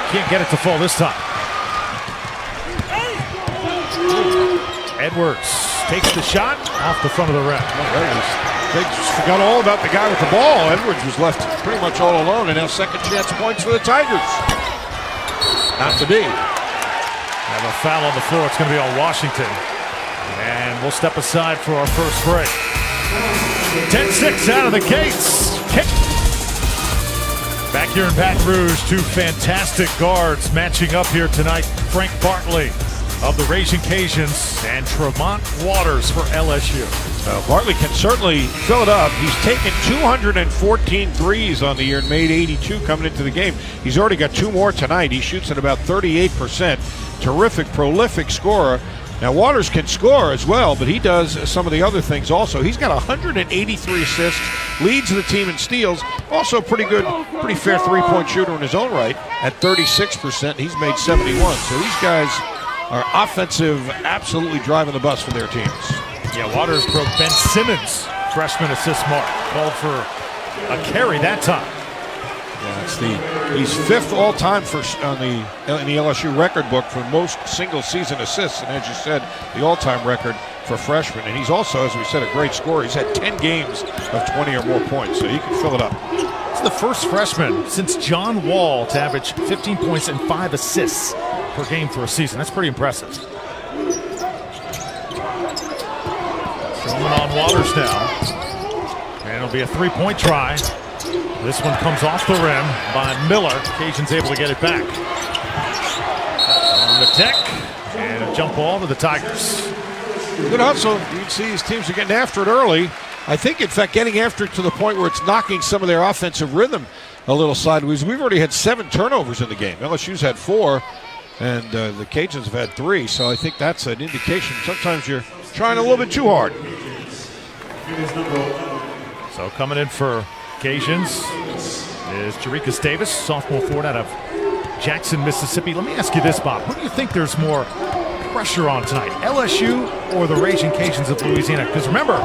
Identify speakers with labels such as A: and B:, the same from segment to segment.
A: Can't get it to fall this time. Edwards takes the shot off the front of the rim.
B: They just forgot all about the guy with the ball. Edwards was left pretty much all alone, and now second chance points for the Tigers. Not to be.
A: Have a foul on the floor. It's going to be on Washington. And we'll step aside for our first break. 10-6 out of the gates. Kick. Back here in Baton Rouge, two fantastic guards matching up here tonight. Frank Bartley of the Raging Cajuns and Tremont Waters for LSU.
B: Bartley can certainly fill it up. He's taken 214 threes on the year and made 82 coming into the game. He's already got two more tonight. He shoots at about 38%. Terrific, prolific scorer. Now Waters can score as well, but he does some of the other things also. He's got 183 assists, leads the team in steals. Also pretty good, pretty fair three-point shooter in his own right at 36%. He's made 71. So these guys are offensive, absolutely driving the bus for their teams.
A: Yeah, Waters broke Ben Simmons' freshman assist mark. Called for a carry that time.
B: Yeah, he's fifth all-time in the LSU record book for most single-season assists, and as you said, the all-time record for freshmen. And he's also, as we said, a great scorer. He's had 10 games of 20 or more points, so he can fill it up.
A: He's the first freshman since John Wall to average 15 points and 5 assists per game for a season. That's pretty impressive. Showman on Waters now. And it'll be a three-point try. This one comes off the rim by Miller. Cajuns able to get it back. On the deck. And a jump ball to the Tigers.
B: Good hustle. You can see these teams are getting after it early. I think, in fact, getting after it to the point where it's knocking some of their offensive rhythm a little sideways. We've already had 7 turnovers in the game. LSU's had 4. And the Cajuns have had 3, so I think that's an indication. Sometimes you're trying a little bit too hard.
A: So coming in for Cajuns is Jerikas Davis, sophomore forward out of Jackson, Mississippi. Let me ask you this, Bob. Who do you think there's more pressure on tonight, LSU or the Raging Cajuns of Louisiana? Because remember,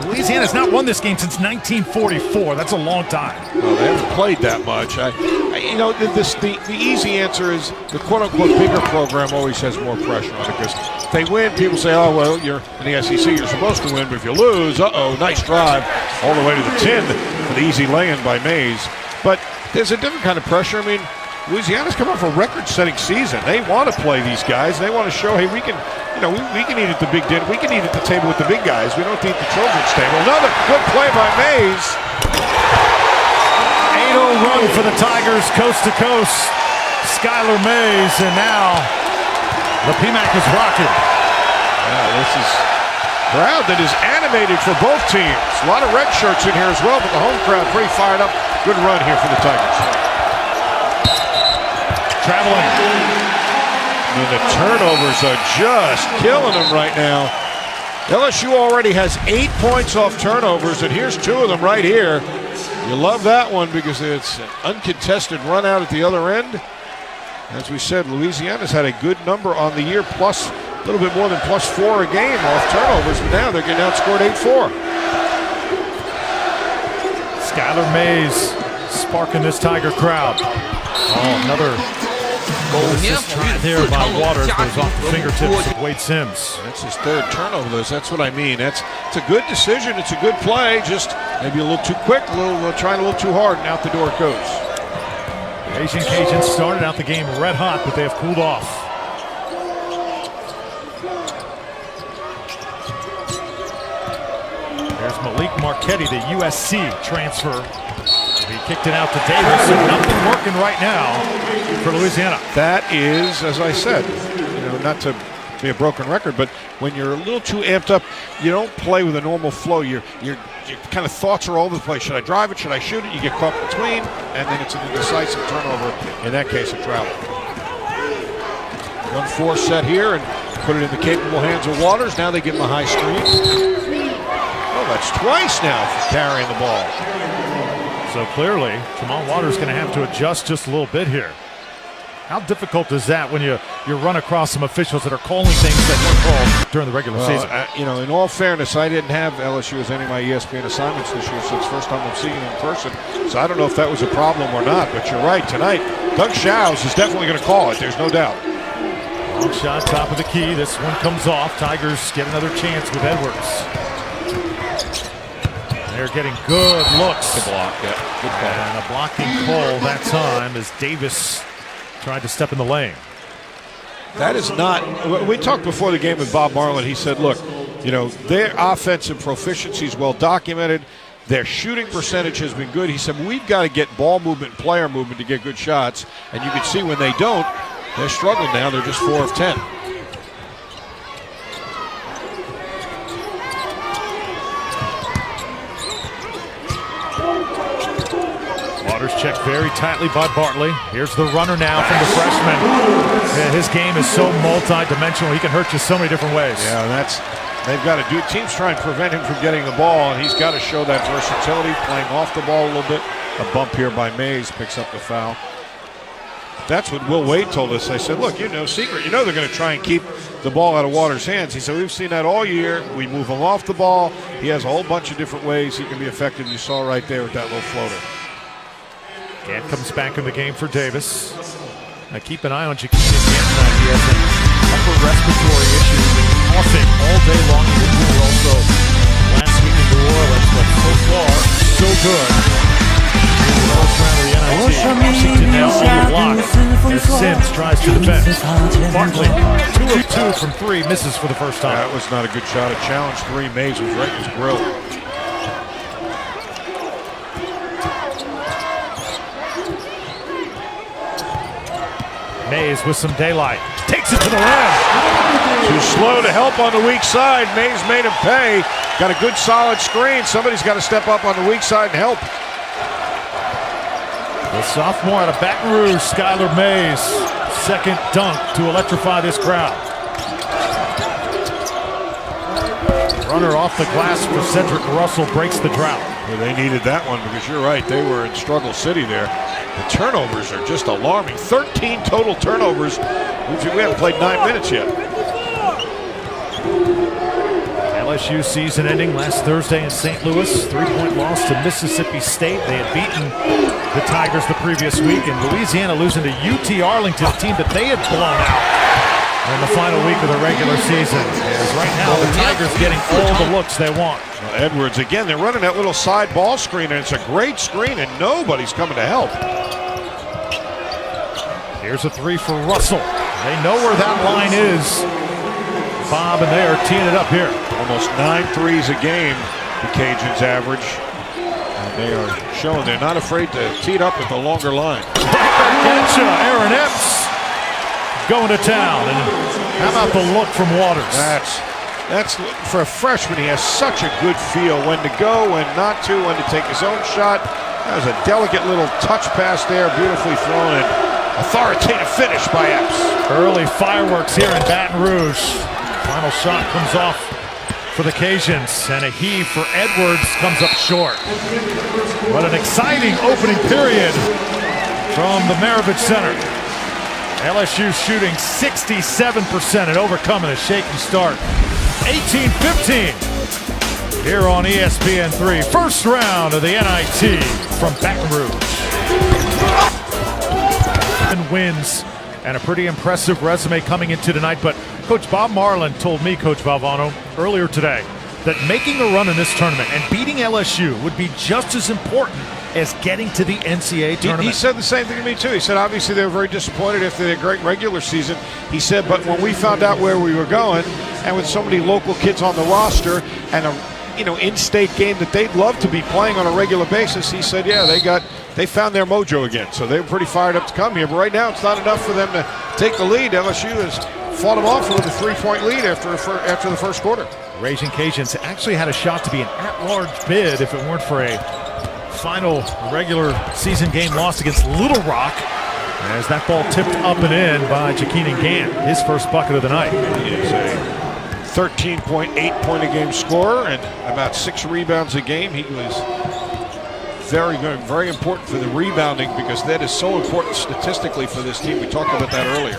A: Louisiana has not won this game since 1944. That's a long time.
B: Well, they haven't played that much. The easy answer is the quote-unquote bigger program always has more pressure on it, because if they win, people say, oh, well, you're in the SEC, you're supposed to win, but if you lose, nice drive all the way to the tin, an easy lay-in by Mays. But there's a different kind of pressure. I mean, Louisiana's come off a record-setting season. They want to play these guys. They want to show, hey, we can eat at the big dinner. We can eat at the table with the big guys. We don't have to eat at the children's table. Another good play by Mays.
A: 8-0 run for the Tigers, coast to coast. Skylar Mays, and now the PMAC is rocking.
B: Yeah, this is a crowd that is animated for both teams. A lot of red shirts in here as well, but the home crowd pretty fired up. Good run here for the Tigers.
A: Traveling.
B: And the turnovers are just killing them right now. LSU already has 8 points off turnovers, and here's 2 of them right here. You love that one because it's an uncontested run out at the other end. As we said, Louisiana's had a good number on the year, plus a little bit more than +4 a game off turnovers, but now they're getting outscored 8-4.
A: Skylar Mays sparking this Tiger crowd. Oh, another goal assist right there by Waters, goes off the fingertips of Wade Sims.
B: That's his 3rd turnover. That's what I mean. It's a good decision. It's a good play. Just maybe a little too quick, trying a little too hard, and out the door it goes.
A: The Raging Cajuns started out the game red hot, but they have cooled off. There's Malik Marquetti, the USC transfer. He kicked it out to Davis, and nothing working right now for Louisiana.
B: That is, as I said, not to be a broken record, but when you're a little too amped up, you don't play with a normal flow. Your kind of thoughts are all over the place. Should I drive it? Should I shoot it? You get caught between, and then it's an indecisive turnover. In that case, a travel. 1-4 set here, and put it in the capable hands of Waters. Now they give him a high screen. Oh, that's twice now for carrying the ball.
A: So clearly, Tremont Waters going to have to adjust just a little bit here. How difficult is that when you run across some officials that are calling things that weren't called during the regular season?
B: In all fairness, I didn't have LSU as any of my ESPN assignments this year, so it's the first time I'm seeing it in person. So I don't know if that was a problem or not, but you're right. Tonight, Doug Shows is definitely going to call it. There's no doubt.
A: Long shot, top of the key. This one comes off. Tigers get another chance with Edwards. They're getting good looks.
B: Good block, yeah. Good call.
A: And a blocking call that time as Davis tried to step in the lane.
B: That is not. We talked before the game with Bob Marlin. He said, look, you know, their offensive proficiency is well documented. Their shooting percentage has been good. He said, we've got to get ball movement, player movement to get good shots. And you can see when they don't, they're struggling now. They're just 4 of 10.
A: Waters checked very tightly by Bartley. Here's the runner now from the freshman. Yeah, his game is so multi-dimensional. He can hurt you so many different ways.
B: Yeah, they've got to do. Teams try and prevent him from getting the ball, and he's got to show that versatility, playing off the ball a little bit. A bump here by Mays picks up the foul. That's what Will Wade told us. I said, look, you know, secret. You know they're going to try and keep the ball out of Waters' hands. He said, we've seen that all year. We move him off the ball. He has a whole bunch of different ways he can be effective. You saw right there with that little floater.
A: Gant comes back in the game for Davis. Now keep an eye on Jakeem Gant tonight. He has an upper respiratory issue. Coughing all day long. He was doing also last week in New Orleans, but so far, so good. First round of the NIT. Washington now on the block as Sims tries to defend. Bartley, 2 of 2 from 3, misses for the first time.
B: That was not a good shot. A challenge 3. Mays was right in his grill.
A: Mays with some daylight. Takes it to the rim.
B: Too slow to help on the weak side. Mays made him pay. Got a good solid screen. Somebody's got to step up on the weak side and help.
A: The sophomore out of Baton Rouge, Skylar Mays. Second dunk to electrify this crowd. Runner off the glass for Cedric Russell breaks the drought.
B: Well, they needed that one because you're right. They were in struggle city there. The turnovers are just alarming. 13 total turnovers. We haven't played 9 minutes yet.
A: LSU season ending last Thursday in St. Louis. 3-point loss to Mississippi State. They had beaten the Tigers the previous week. And Louisiana losing to UT Arlington, a team that they had blown out in the final week of the regular season. As right now, the Tigers getting all the looks they want.
B: Well, Edwards, again, they're running that little side ball screen, and it's a great screen, and nobody's coming to help.
A: Here's a 3 for Russell. They know where that line is. Bob and they are teeing it up here.
B: Almost 9 threes a game, the Cajuns average. And they are showing they're not afraid to tee it up with a longer line.
A: Gotcha, Aaron Epps going to town. And how about the look from Waters?
B: That's for a freshman. He has such a good feel when to go, when not to, when to take his own shot. That was a delicate little touch pass there, beautifully thrown, and authoritative finish by Epps.
A: Early fireworks here in Baton Rouge. Final shot comes off for the Cajuns, and a heave for Edwards comes up short. What an exciting opening period from the Maravich Center. LSU shooting 67% and overcoming a shaky start. 18-15 here on ESPN3. First round of the NIT from Baton Rouge. And wins, and a pretty impressive resume coming into tonight. But Coach Bob Marlin told me, Coach Valvano, earlier today that making a run in this tournament and beating LSU would be just as important as getting to the NCAA tournament.
B: He said the same thing to me, too. He said, obviously, they were very disappointed after their great regular season. He said, but when we found out where we were going, and with so many local kids on the roster, and a in-state game that they'd love to be playing on a regular basis, he said, yeah, they found their mojo again. So they were pretty fired up to come here. But right now, it's not enough for them to take the lead. LSU has fought them off with a 3-point lead after the first quarter.
A: Raging Cajuns actually had a shot to be an at-large bid if it weren't for a final regular season game loss against Little Rock, as that ball tipped up and in by Jakeem Gant, his first bucket of the night.
B: He is a 13.8 point a game scorer and about 6 rebounds a game. He was very good, very important for the rebounding because that is so important statistically for this team. We talked about that earlier.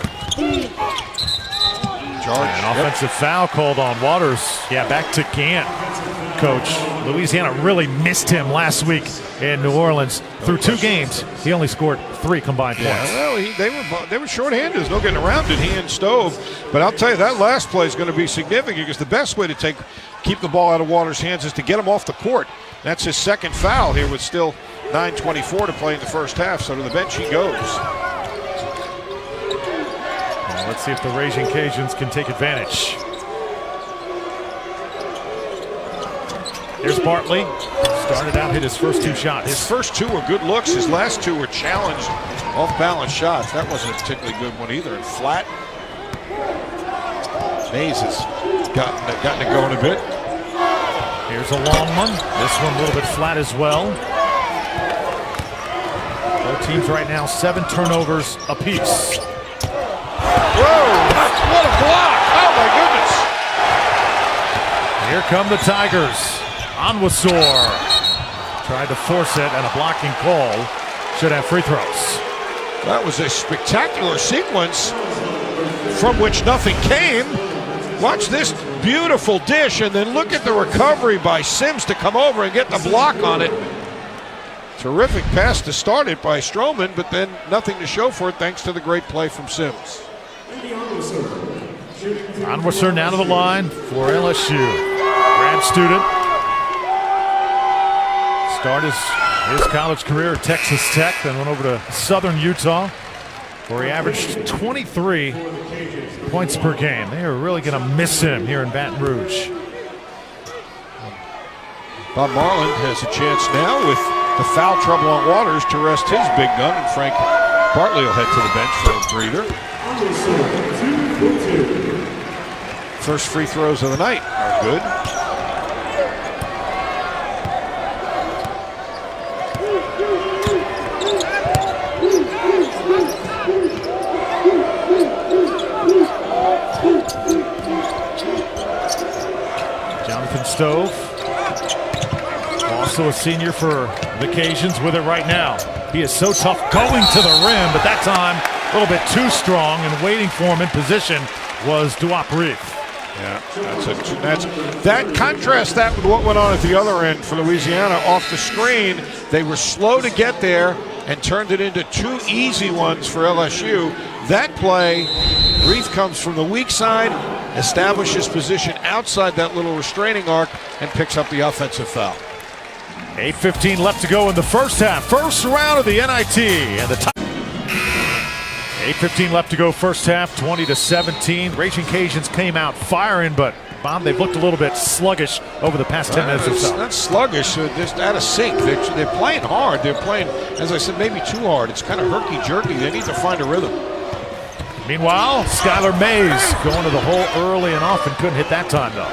A: An offensive foul called on Waters. Yeah, back to Gant. coach. Louisiana really missed him last week in New Orleans. Through 2 games, he only scored 3 combined points.
B: Well, they were shorthanded. There's no getting around it, he and Stove. But I'll tell you, that last play is going to be significant because the best way to keep the ball out of Waters' hands is to get him off the court. That's his second foul here with still 9:24 to play in the first half. So to the bench he goes.
A: Well, let's see if the Raging Cajuns can take advantage. Here's Bartley. Started out, hit his first 2 shots.
B: His first 2 were good looks. His last 2 were challenged, off-balance shots. That wasn't a particularly good one either. And flat. Mays has gotten it going a bit.
A: Here's a long one. This one a little bit flat as well. Both teams right now 7 turnovers apiece.
B: Whoa! What a block! Oh my goodness!
A: Here come the Tigers. Onwuasor tried to force it, and a blocking call. Should have free throws.
B: That was a spectacular sequence from which nothing came. Watch this beautiful dish, and then look at the recovery by Sims to come over and get the block on it. Terrific pass to start it by Stroman, but then nothing to show for it thanks to the great play from Sims.
A: Onwuasor now to the line for LSU. Grad student. Started his college career at Texas Tech, then went over to Southern Utah, where he averaged 23 points per game. They are really going to miss him here in Baton Rouge.
B: Bob Marlin has a chance now with the foul trouble on Waters to rest his big gun, and Frank Bartley will head to the bench for a breather. First free throws of the night are good.
A: Stove, also a senior for the Cajuns, with it right now. He is so tough going to the rim, but that time a little bit too strong, and waiting for him in position was Duop Reef.
B: Yeah, contrast that with what went on at the other end for Louisiana. Off the screen, they were slow to get there and turned it into 2 easy ones for LSU. That play, Reef comes from the weak side, establishes position outside that little restraining arc, and picks up the offensive foul.
A: 8:15 left to go in the first half. First round of the NIT. And the 8:15 left to go first half, 20-17. Raging Cajuns came out firing, but Bob, they've looked a little bit sluggish over the past 10 minutes or so.
B: Not sluggish, they're just out of sync. They're playing hard. They're playing, as I said, maybe too hard. It's kind of herky-jerky. They need to find a rhythm.
A: Meanwhile, Skylar Mays going to the hole early and often, couldn't hit that time though.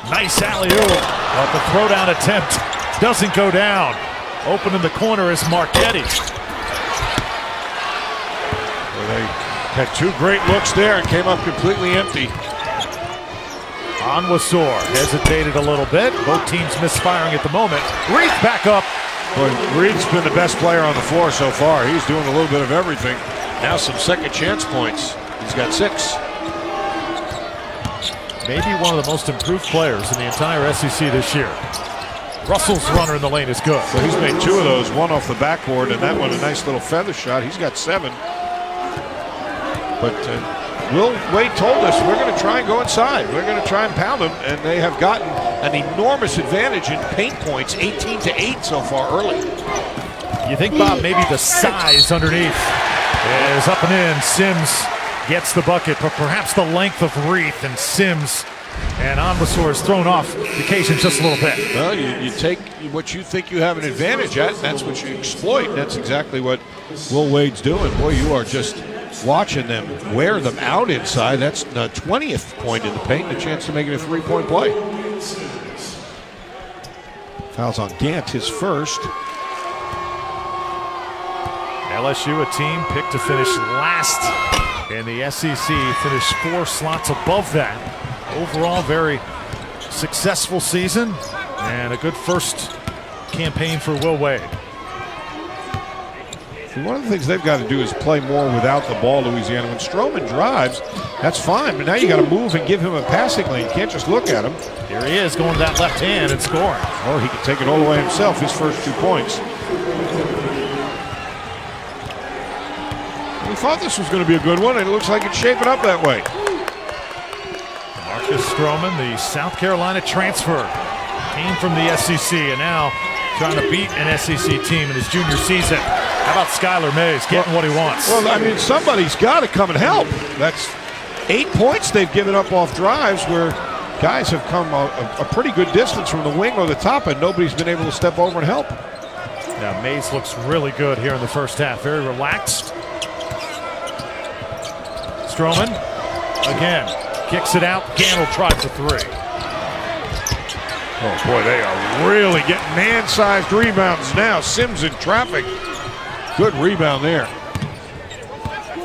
A: Nice alley-oop, but the throwdown attempt doesn't go down. Open in the corner is Marchetti.
B: Well, they had 2 great looks there and came up completely empty.
A: Onwuasor hesitated a little bit. Both teams misfiring at the moment. Reef back up.
B: Boy, Reed's been the best player on the floor so far. He's doing a little bit of everything. Now some second chance points. He's got 6.
A: Maybe one of the most improved players in the entire SEC this year. Russell's runner in the lane is good.
B: So he's made 2 of those, one off the backboard, and that one a nice little feather shot. He's got 7. But Will Wade told us we're going to try and go inside. We're going to try and pound them, and they have gotten an enormous advantage in paint points, 18-8 so far early.
A: You think, Bob, maybe the size underneath is up and in. Sims gets the bucket, but perhaps the length of Reith and Sims and Onwuasor is thrown off the Cajuns just a little bit.
B: Well, you take what you think you have an advantage at, and that's what you exploit. And that's exactly what Will Wade's doing. Boy, you are just watching them wear them out inside. That's the 20th point in the paint, and a chance to make it a 3-point play. Fouls on Gant, his first.
A: LSU, a team picked to finish last in the SEC, finished 4 slots above that. Overall, very successful season and a good first campaign for Will Wade.
B: One of the things they've got to do is play more without the ball, Louisiana. When Stroman drives, That's fine, but now you got to move and give him a passing lane. You can't just look at him.
A: Here he is going to that left hand and scoring.
B: Or he can take it all the way himself, his first 2 points. We thought this was going to be a good one, and it looks like it's shaping up that way.
A: Marcus Stroman, the South Carolina transfer, came from the SEC and now trying to beat an SEC team in his junior season. How about Skylar Mays getting what he wants?
B: Well, I mean, somebody's got to come and help. That's 8 points they've given up off drives where guys have come a pretty good distance from the wing or the top, and nobody's been able to step over and help.
A: Now, Mays looks really good here in the first half. Very relaxed. Stroman, again, kicks it out. Gannell tried for 3.
B: Oh, boy, they are really getting man-sized rebounds now. Sims in traffic. Good rebound there.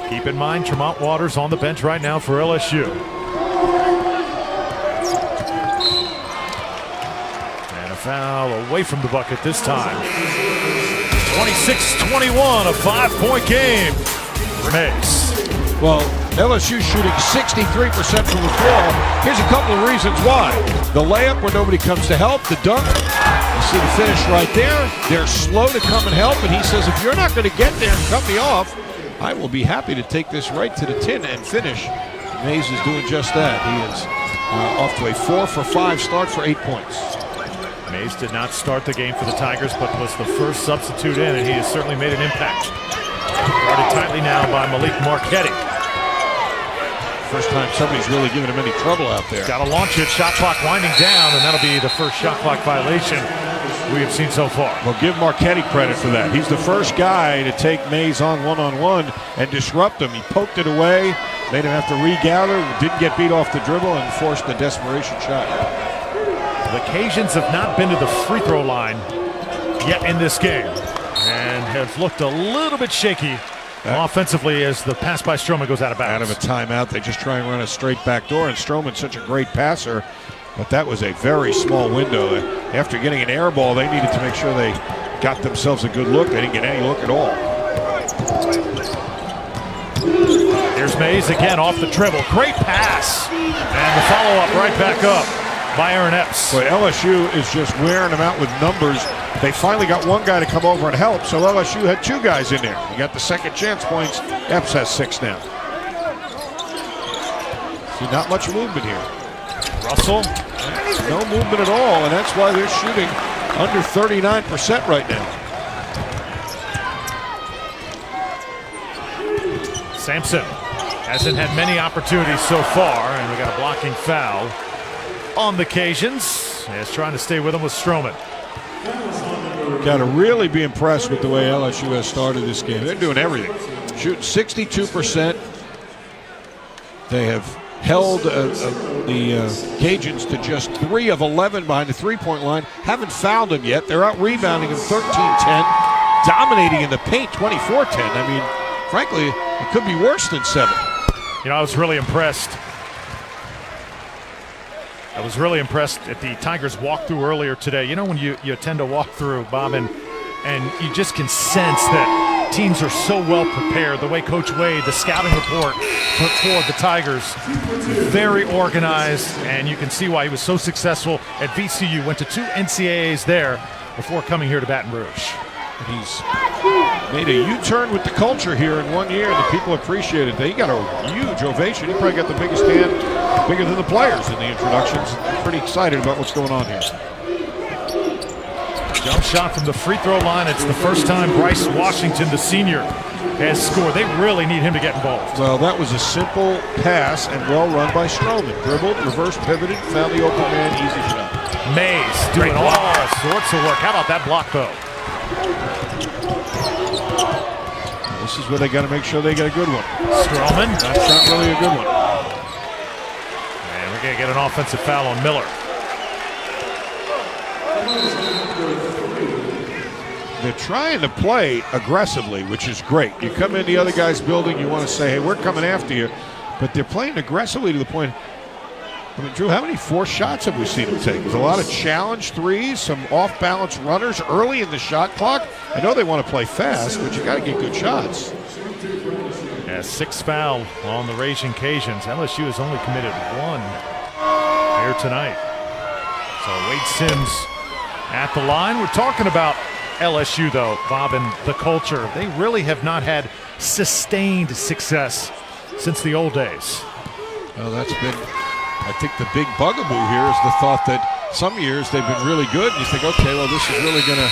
A: Keep in mind, Tremont Waters on the bench right now for LSU. And a foul away from the bucket this time. 26-21, a 5-point game for Mays.
B: Well, LSU shooting 63% from the floor. Here's a couple of reasons why. The layup where nobody comes to help, the dunk. You see the finish right there. They're slow to come and help, and he says, if you're not going to get there and cut me off, I will be happy to take this right to the tin and finish. Mays is doing just that. He is off to a 4 for 5 start for 8 points.
A: Mays did not start the game for the Tigers, but was the first substitute in, and he has certainly made an impact. Guarded tightly now by Malik Marquetti.
B: First time somebody's really given him any trouble out there.
A: Got to launch it. Shot clock winding down, and that'll be the first shot clock violation we have seen so far.
B: Well, give Marquetti credit for that. He's the first guy to take Mays on one-on-one and disrupt him. He poked it away, made him have to regather, didn't get beat off the dribble, and forced the desperation shot.
A: The Cajuns have not been to the free throw line yet in this game and have looked a little bit shaky offensively as the pass by Stroman goes out of bounds.
B: Out of a timeout, they just try and run a straight back door, and Stroman's such a great passer, but that was a very small window. After getting an air ball, they needed to make sure they got themselves a good look. They didn't get any look at all.
A: Here's Mays again off the dribble. Great pass. And the follow-up right back up by Aaron Epps.
B: Boy, LSU is just wearing them out with numbers. They finally got one guy to come over and help, so LSU had 2 guys in there. You got the second chance points. Epps has 6 now. See, not much movement here.
A: Russell.
B: No movement at all, and that's why they're shooting under 39% right now.
A: Sampson hasn't had many opportunities so far, and we got a blocking foul on the Cajuns. He's trying to stay with him with Stroman.
B: Got to really be impressed with the way LSU has started this game. They're doing everything. Shooting 62%. They have held the Cajuns to just 3 of 11 behind the three-point line. Haven't fouled them yet. They're out rebounding them 13-10, dominating in the paint 24-10. I mean, frankly, it could be worse than 7.
A: You know, I was really impressed at the Tigers walkthrough earlier today. You know, when you attend a walkthrough, Bob, and you just can sense that teams are so well prepared. The way Coach Wade, the scouting report for the Tigers, very organized, and you can see why he was so successful at VCU. Went to 2 NCAAs there before coming here to Baton Rouge.
B: He's made a U-turn with the culture here in 1 year, and the people appreciate it. They got a huge ovation. He probably got the biggest hand, bigger than the players in the introductions. I'm pretty excited about what's going on here.
A: Jump shot from the free throw line. It's the first time Bryce Washington, the senior, has scored. They really need him to get involved.
B: Well, that was a simple pass and well run by Stroman. Dribbled, reverse pivoted, found the open man, easy shot.
A: Mays doing all sorts of work. How about that block, though?
B: This is where they got to make sure they get a good one.
A: Stroman.
B: That's not really a good one.
A: And we're going to get an offensive foul on Miller.
B: They're trying to play aggressively, which is great. You come in the other guy's building, you want to say, hey, we're coming after you. But they're playing aggressively to the point. I mean, Drew, how many forced shots have we seen him take? There's a lot of challenge threes, some off-balance runners early in the shot clock. I know they want to play fast, but you got to get good shots.
A: And Yeah, 6th foul on the Raging Cajuns. LSU has only committed 1 here tonight. So Wade Sims at the line. We're talking about LSU, though, Bob, and the culture. They really have not had sustained success since the old days.
B: Well, that's been, I think, the big bugaboo here is the thought that some years they've been really good, and you think, okay, well, this is really going to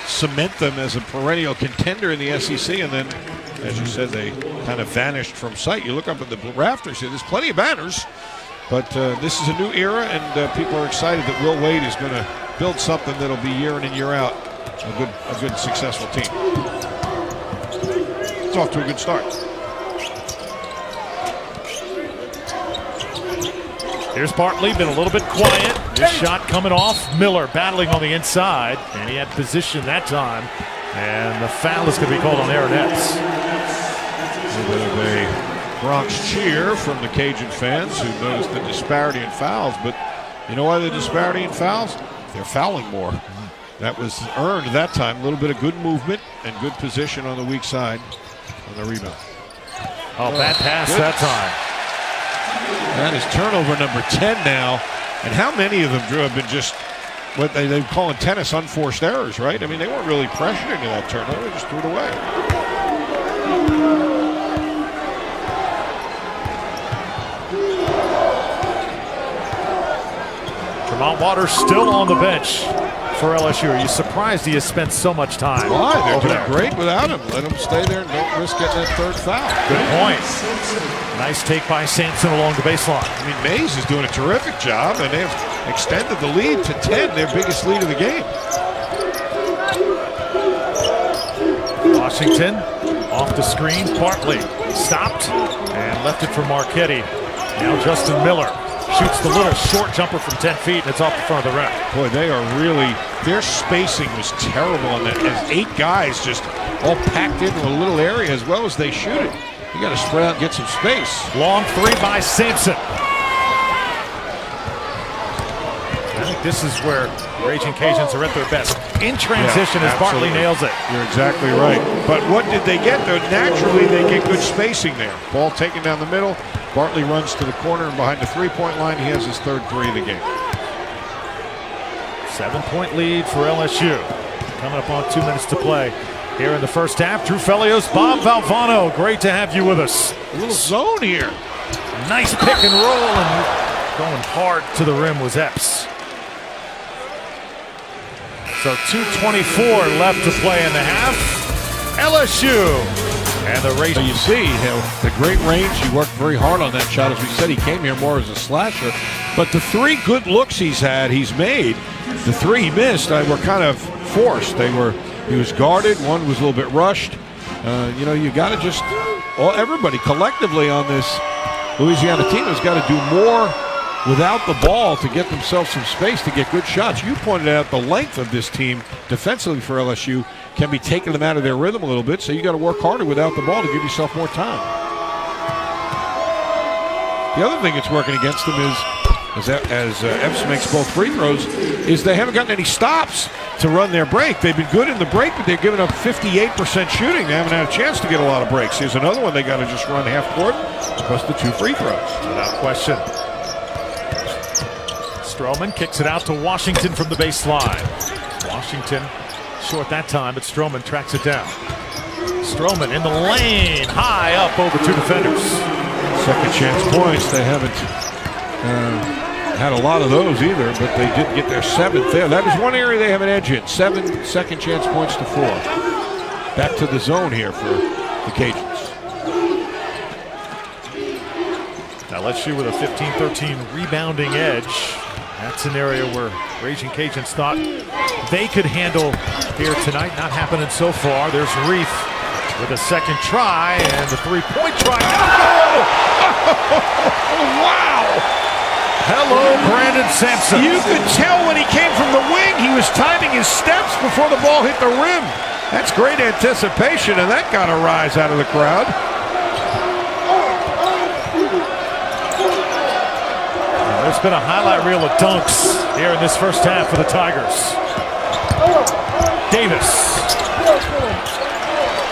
B: cement them as a perennial contender in the SEC, and then, as you said, they kind of vanished from sight. You look up at the rafters here, there's plenty of banners, but this is a new era, and people are excited that Will Wade is going to build something that'll be year in and year out a good successful team. It's off to a good start.
A: Here's Bartley, been a little bit quiet. This shot coming off. Miller battling on the inside, and he had position that time. And the foul is going to be called on Aaron Epps.
B: A little bit of a Bronx cheer from the Cajun fans who noticed the disparity in fouls. But you know why the disparity in fouls? They're fouling more. That was earned that time. A little bit of good movement and good position on the weak side on the rebound.
A: Oh, bad pass that time.
B: That is turnover number 10 now. And how many of them, Drew, have been just what they call in tennis unforced errors, right? I mean, they weren't really pressured into that turnover. They just threw it away.
A: Tremont Waters still on the bench for LSU. Are you surprised he has spent so much time?
B: Why? They're doing
A: there?
B: great without him. Let him stay there and don't risk getting that 3rd foul.
A: Good point. Nice take by Sampson along the baseline.
B: I mean, Mays is doing a terrific job, and they've extended the lead to 10, their biggest lead of the game.
A: Washington off the screen. Bartley stopped and left it for Marchetti. Now Justin Miller shoots the little short jumper from 10 feet, and it's off the front of the rim.
B: Boy, they are really, their spacing was terrible on that. As 8 guys just all packed into a little area as well as they shoot it. You got to spread out and get some space.
A: Long 3 by Sampson. I think this is where Raging Cajuns are at their best. In transition as Bartley nails it.
B: You're exactly right. But what did they get, though? Naturally, they get good spacing there. Ball taken down the middle. Bartley runs to the corner, and behind the 3-point line, he has his 3rd 3 of the game.
A: 7-point lead for LSU. Coming up on 2 minutes to play here in the first half. Drew Felios, Bob Valvano, great to have you with us.
B: A little zone here.
A: Nice pick and roll, and going hard to the rim was Epps. So 2:24 left to play in the half. LSU and the Raging.
B: You see the great range. He worked very hard on that shot. As we said, he came here more as a slasher. But the 3 good looks he's made, the 3 he missed, were kind of forced. He was guarded. One was a little bit rushed. You got to just, everybody collectively on this Louisiana team has got to do more without the ball to get themselves some space to get good shots. You pointed out the length of this team defensively for LSU can be taking them out of their rhythm a little bit, so you got to work harder without the ball to give yourself more time. The other thing that's working against them is, as Epps makes both free throws, is they haven't gotten any stops to run their break. They've been good in the break, but they're giving up 58% shooting. They haven't had a chance to get a lot of breaks. Here's another one they got to just run half court, plus the 2 free throws.
A: Without question. Stroman kicks it out to Washington from the baseline. Washington short that time, but Stroman tracks it down. Stroman in the lane, high up over 2 defenders.
B: Second chance points. They haven't had a lot of those either, but they did get their 7th there. That is one area they have an edge in. 7 second chance points to 4. Back to the zone here for the Cajuns.
A: LSU with a 15-13 rebounding edge. That's an area where Raging Cajuns thought they could handle here tonight. Not happening so far. There's Reef with a second try, and the 3-point try. Oh! Wow! Hello, Brandon Sampson.
B: You could tell when he came from the wing, he was timing his steps before the ball hit the rim. That's great anticipation, and that got a rise out of the crowd.
A: There's been a highlight reel of dunks here in this first half for the Tigers. Davis.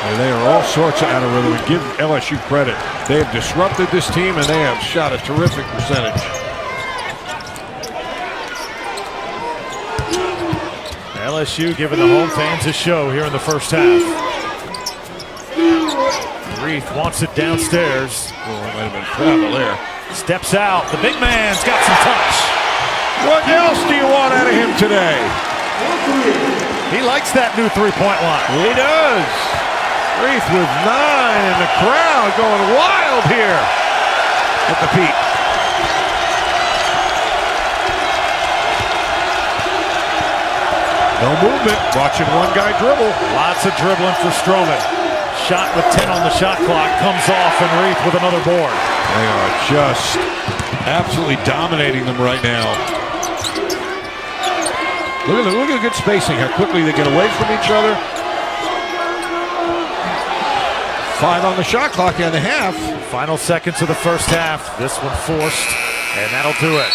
B: And they are all sorts out of rhythm. And give LSU credit. They have disrupted this team, and they have shot a terrific percentage.
A: LSU giving the home fans a show here in the first half. Reith wants it downstairs.
B: Oh, that might have been travel there.
A: Steps out. The big man's got some touch.
B: What else do you want out of him today?
A: He likes that new three-point line.
B: He does. Reith with 9, and the crowd going wild here at the peak. No movement. Watching one guy dribble.
A: Lots of dribbling for Stroman. Shot with 10 on the shot clock comes off, and Reith with another board.
B: They are just absolutely dominating them right now. Look at the good spacing, how quickly they get away from each other. 5 on the shot clock and a half.
A: Final seconds of the first half. This one forced, and that'll do it.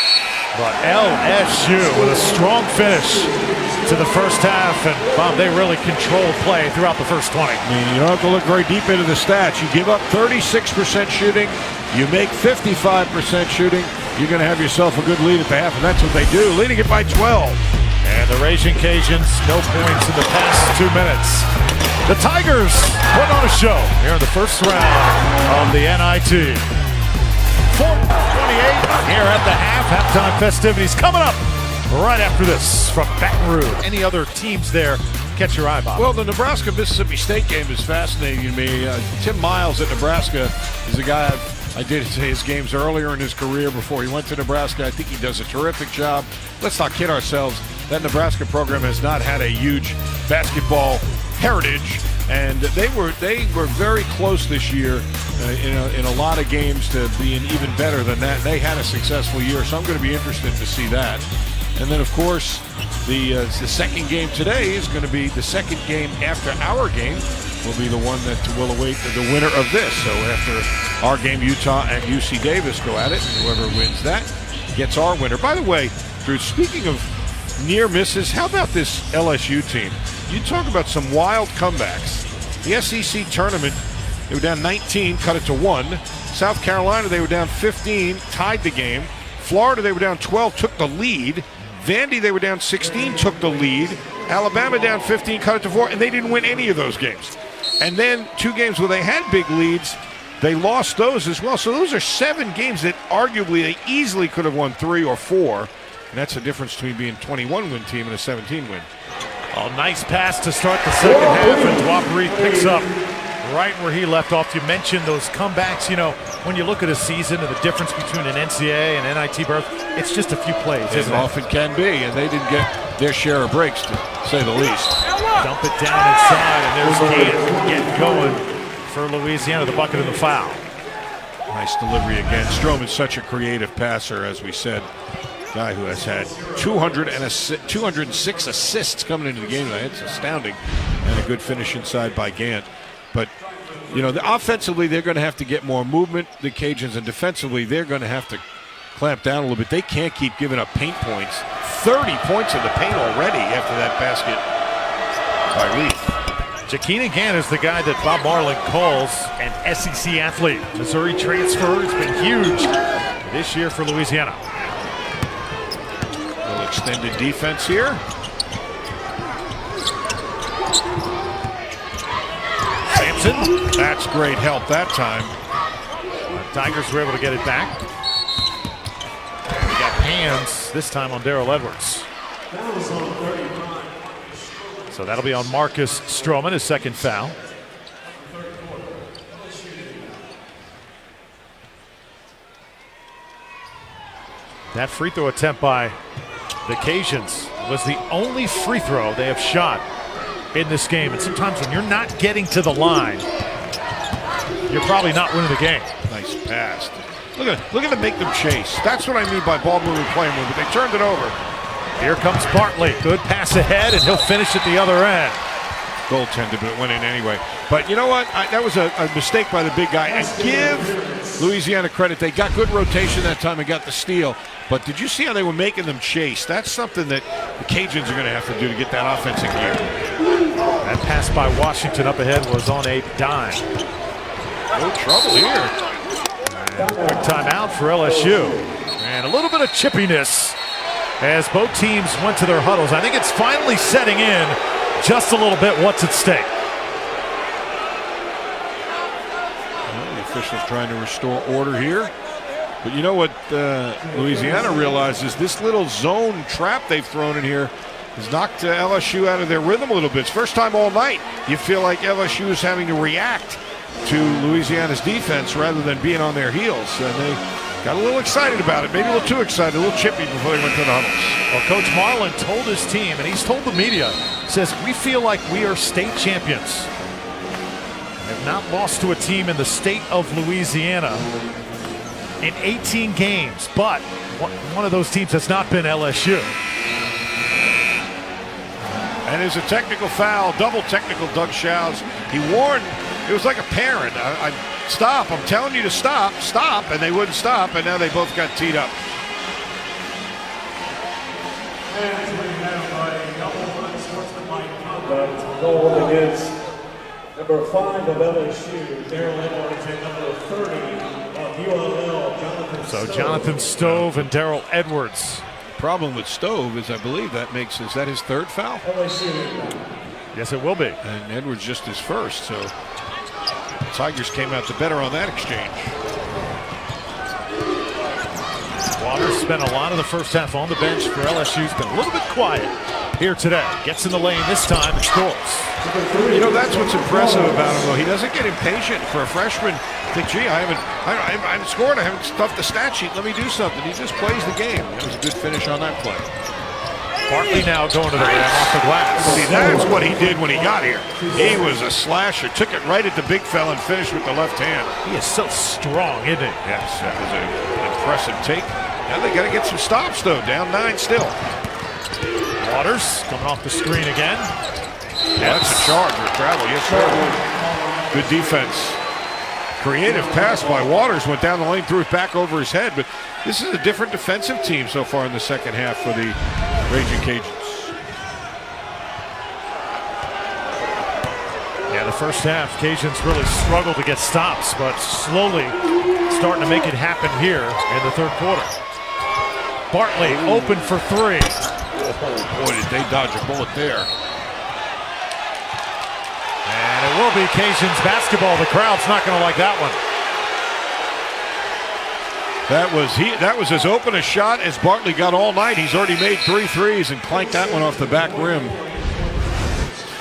A: But LSU with a strong finish to the first half, and Bob, they really controlled play throughout the first 20.
B: I mean, you don't have to look very deep into the stats. You give up 36% shooting, you make 55% shooting, you're going to have yourself a good lead at the half, and that's what they do, leading it by 12.
A: And the Raging Cajuns, no points in the past 2 minutes. The Tigers put on a show here in the first round of the NIT. 4:28 here at the halftime festivities coming up right after this from Baton Rouge. Any other teams there catch your eye, Bob?
B: Well, the Nebraska-Mississippi State game is fascinating to me. Tim Miles at Nebraska is a guy I did his games earlier in his career before he went to Nebraska. I think he does a terrific job. Let's not kid ourselves. That Nebraska program has not had a huge basketball heritage, and they were very close this year in a lot of games to being even better than that. They had a successful year, so I'm going to be interested to see that. And then, of course, the second game today is going to be the second game after our game. Will be the one that will await the winner of this. So after our game, Utah and UC Davis go at it. Whoever wins that gets our winner. By the way, Drew, speaking of near misses, how about this LSU team? You talk about some wild comebacks. The SEC tournament, they were down 19, cut it to 1. South Carolina, they were down 15, tied the game. Florida, they were down 12, took the lead. Vandy, they were down 16, took the lead. Alabama down 15, cut it to 4, and they didn't win any of those games. And then 2 games where they had big leads, they lost those as well. So those are 7 games that arguably they easily could have won 3 or 4. And that's the difference between being a 21-win team and a 17-win.
A: A nice pass to start the second half, and Dwap Reith picks up right where he left off. You mentioned those comebacks. You know, when you look at a season and the difference between an NCAA and NIT berth, it's just a few plays, isn't it?
B: It often can be, and they didn't get their share of breaks, to say the least.
A: Dump it down inside, and there's Gantt getting going for Louisiana, the bucket of the foul.
B: Nice delivery again. Stroman's such a creative passer, as we said. Guy who has had 206 assists coming into the game tonight. It's astounding. And a good finish inside by Gantt. But, you know, offensively, they're going to have to get more movement, the Cajuns, and defensively, they're going to have to clamp down a little bit. They can't keep giving up paint points. 30 points in the paint already after that basket by Reith.
A: Jakina Gantt is the guy that Bob Marlin calls an SEC athlete. Missouri transfer has been huge this year for Louisiana.
B: Extended defense here. Sampson, that's great help that time.
A: Tigers were able to get it back. They got hands this time on Darrell Edwards. So that'll be on Marcus Stroman, his second foul. That free throw attempt by the Cajuns was the only free throw they have shot in this game. And sometimes when you're not getting to the line, you're probably not winning the game.
B: Nice pass. Look at them make them chase. That's what I mean by ball moving, play moving. They turned it over.
A: Here comes Bartley. Good pass ahead, and he'll finish at the other end.
B: goaltended, but it went in anyway. But you know what? That was a mistake by the big guy. And give Louisiana credit. They got good rotation that time and got the steal. But did you see how they were making them chase? That's something that the Cajuns are going to have to do to get that offense in gear.
A: That pass by Washington up ahead was on a dime.
B: No trouble here.
A: Quick timeout for LSU. And a little bit of chippiness as both teams went to their huddles. I think it's finally setting in just a little bit what's at stake.
B: Well, the officials trying to restore order here. But you know what Louisiana realizes? This little zone trap they've thrown in here has knocked LSU out of their rhythm a little bit. It's first time all night you feel like LSU is having to react to Louisiana's defense rather than being on their heels. And they got a little excited about it, maybe a little too excited, a little chippy before they went to the huddles.
A: Well, Coach Marlin told his team, and he's told the media, says, we feel like we are state champions. We have not lost to a team in the state of Louisiana in 18 games, but one of those teams has not been LSU.
B: And there's a technical foul, double technical, Doug Shows. He warned, it was like a parent. Stop, I'm telling you to stop, and they wouldn't stop, and now they both got teed up.
C: Goal against number 5 of LSU, Daryl Edwards, and number 30 of UL, Jonathan
A: So
C: Stove.
A: Jonathan Stove and Daryl Edwards.
B: Problem with Stove is I believe is that his third foul?
C: LSU.
A: Yes, it will be.
B: And Edwards just his first, so the Tigers came out the better on that exchange.
A: Waters spent a lot of the first half on the bench for LSU. He's been a little bit quiet here today. Gets in the lane this time and scores.
B: You know, that's what's impressive about him, though. He doesn't get impatient for a freshman. Think, gee, I haven't scored. I haven't stuffed the stat sheet. Let me do something. He just plays the game. That was a good finish on that play.
A: Bartley now going to the rim off the glass.
B: See, that's what he did when he got here. He was a slasher. Took it right at the big fella and finished with the left hand.
A: He is so strong, isn't he?
B: Yes, that was an impressive take. Now they got to get some stops, though. Down 9 still.
A: Waters coming off the screen again.
B: Yeah, that's a charge or travel. Yes, sir. Good defense. Creative pass by Waters. Went down the lane, threw it back over his head. But this is a different defensive team so far in the second half for the Raging Cajuns.
A: Yeah, the first half, Cajuns really struggled to get stops, but slowly starting to make it happen here in the third quarter. Bartley open for 3.
B: Oh, boy, did they dodge a bullet there.
A: And it will be Cajuns basketball. The crowd's not going to like that one.
B: That was as open a shot as Bartley got all night. He's already made 3 threes and clanked that one off the back rim.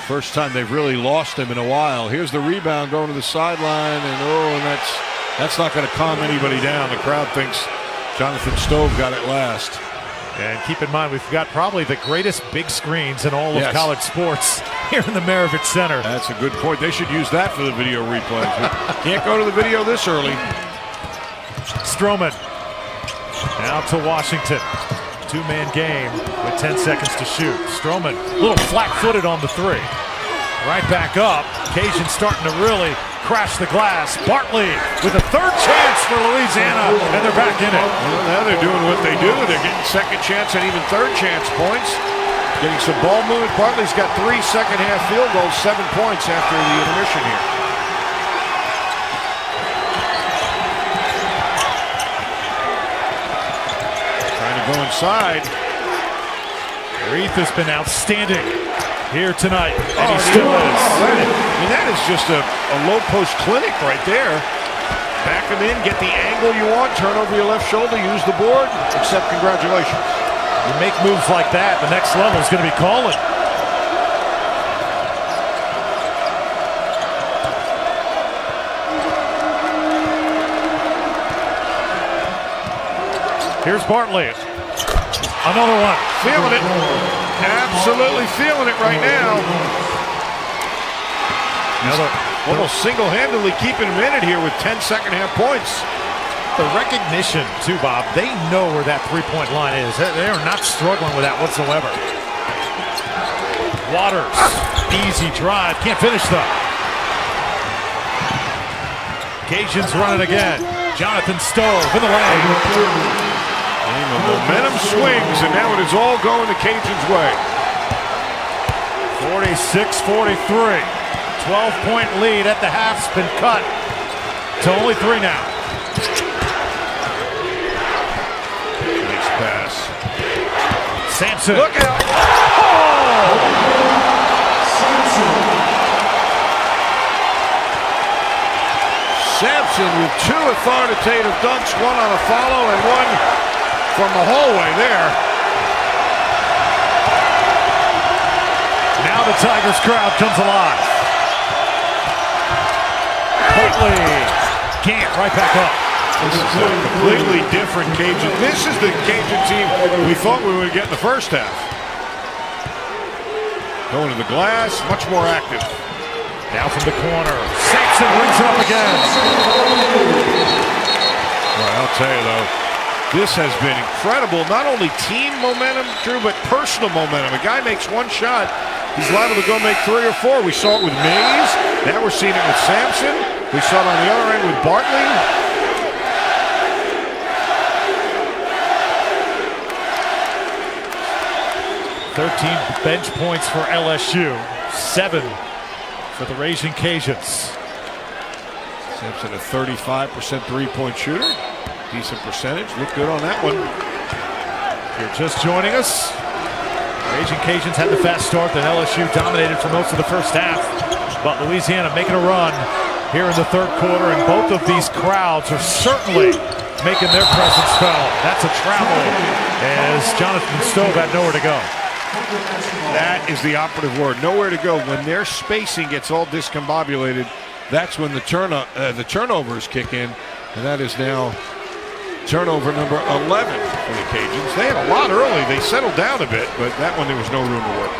B: First time they've really lost him in a while. Here's the rebound going to the sideline, and that's not going to calm anybody down. The crowd thinks Jonathan Stove got it last.
A: And keep in mind, we've got probably the greatest big screens in all of college sports here in the Maravich Center.
B: That's a good point. They should use that for the video replays. Can't go to the video this early.
A: Stroman now to Washington. 2-man game with 10 seconds to shoot. Stroman a little flat-footed on the 3. Right back up. Cajun starting to really crash the glass. Bartley with a third chance for Louisiana, and they're back in it.
B: Well, now they're doing what they do. They're getting second chance and even third chance points. Getting some ball movement. Bartley's got 3 second-half field goals, 7 points after the intermission here. Trying to go inside.
A: Reith has been outstanding here tonight, and he still is.
B: That is just a low post clinic right there. Back him in, get the angle you want, turn over your left shoulder, use the board, accept congratulations.
A: You make moves like that, the next level is going to be calling. Here's Bartley. Another one.
B: Feeling it. Absolutely feeling it right now. Almost single-handedly keeping him in it here with 10 second-half points.
A: The recognition, too, Bob. They know where that three-point line is. They are not struggling with that whatsoever. Waters easy drive. Can't finish though. Cajuns run it again. Jonathan Stove in the lane.
B: And the momentum swings, and now it is all going the Cajuns' way.
A: 46-43. 12-point lead at the half's been cut to only 3 now.
B: Nice pass.
A: Sampson.
B: Look out. Sampson with 2 authoritative dunks, 1 on a follow and 1 from the hallway there.
A: Now the Tigers crowd comes alive. Bartley. Can't. Right back up.
B: This is a completely different Cajun. This is the Cajun team we thought we would get in the first half. Going to the glass, much more active.
A: Now from the corner. Sampson brings it up again.
B: Well, I'll tell you though, this has been incredible. Not only team momentum, Drew, but personal momentum. A guy makes 1 shot, he's liable to go make 3 or 4. We saw it with Mays. Now we're seeing it with Sampson. We saw it on the other end with Bartley.
A: "13 bench points for LSU, 7 for the Raging Cajuns."
B: Sampson a 35% three-point shooter. Decent percentage. Looked good on that one.
A: If you're just joining us, Raging Cajuns had the fast start that LSU dominated for most of the first half. But Louisiana making a run here in the third quarter, and both of these crowds are certainly making their presence felt. That's a travel as Jonathan Stove had nowhere to go.
B: That is the operative word. Nowhere to go. When their spacing gets all discombobulated, that's when the turnovers kick in, and that is now turnover number 11 for the Cajuns. They had a lot early. They settled down a bit, but that one there was no room to work.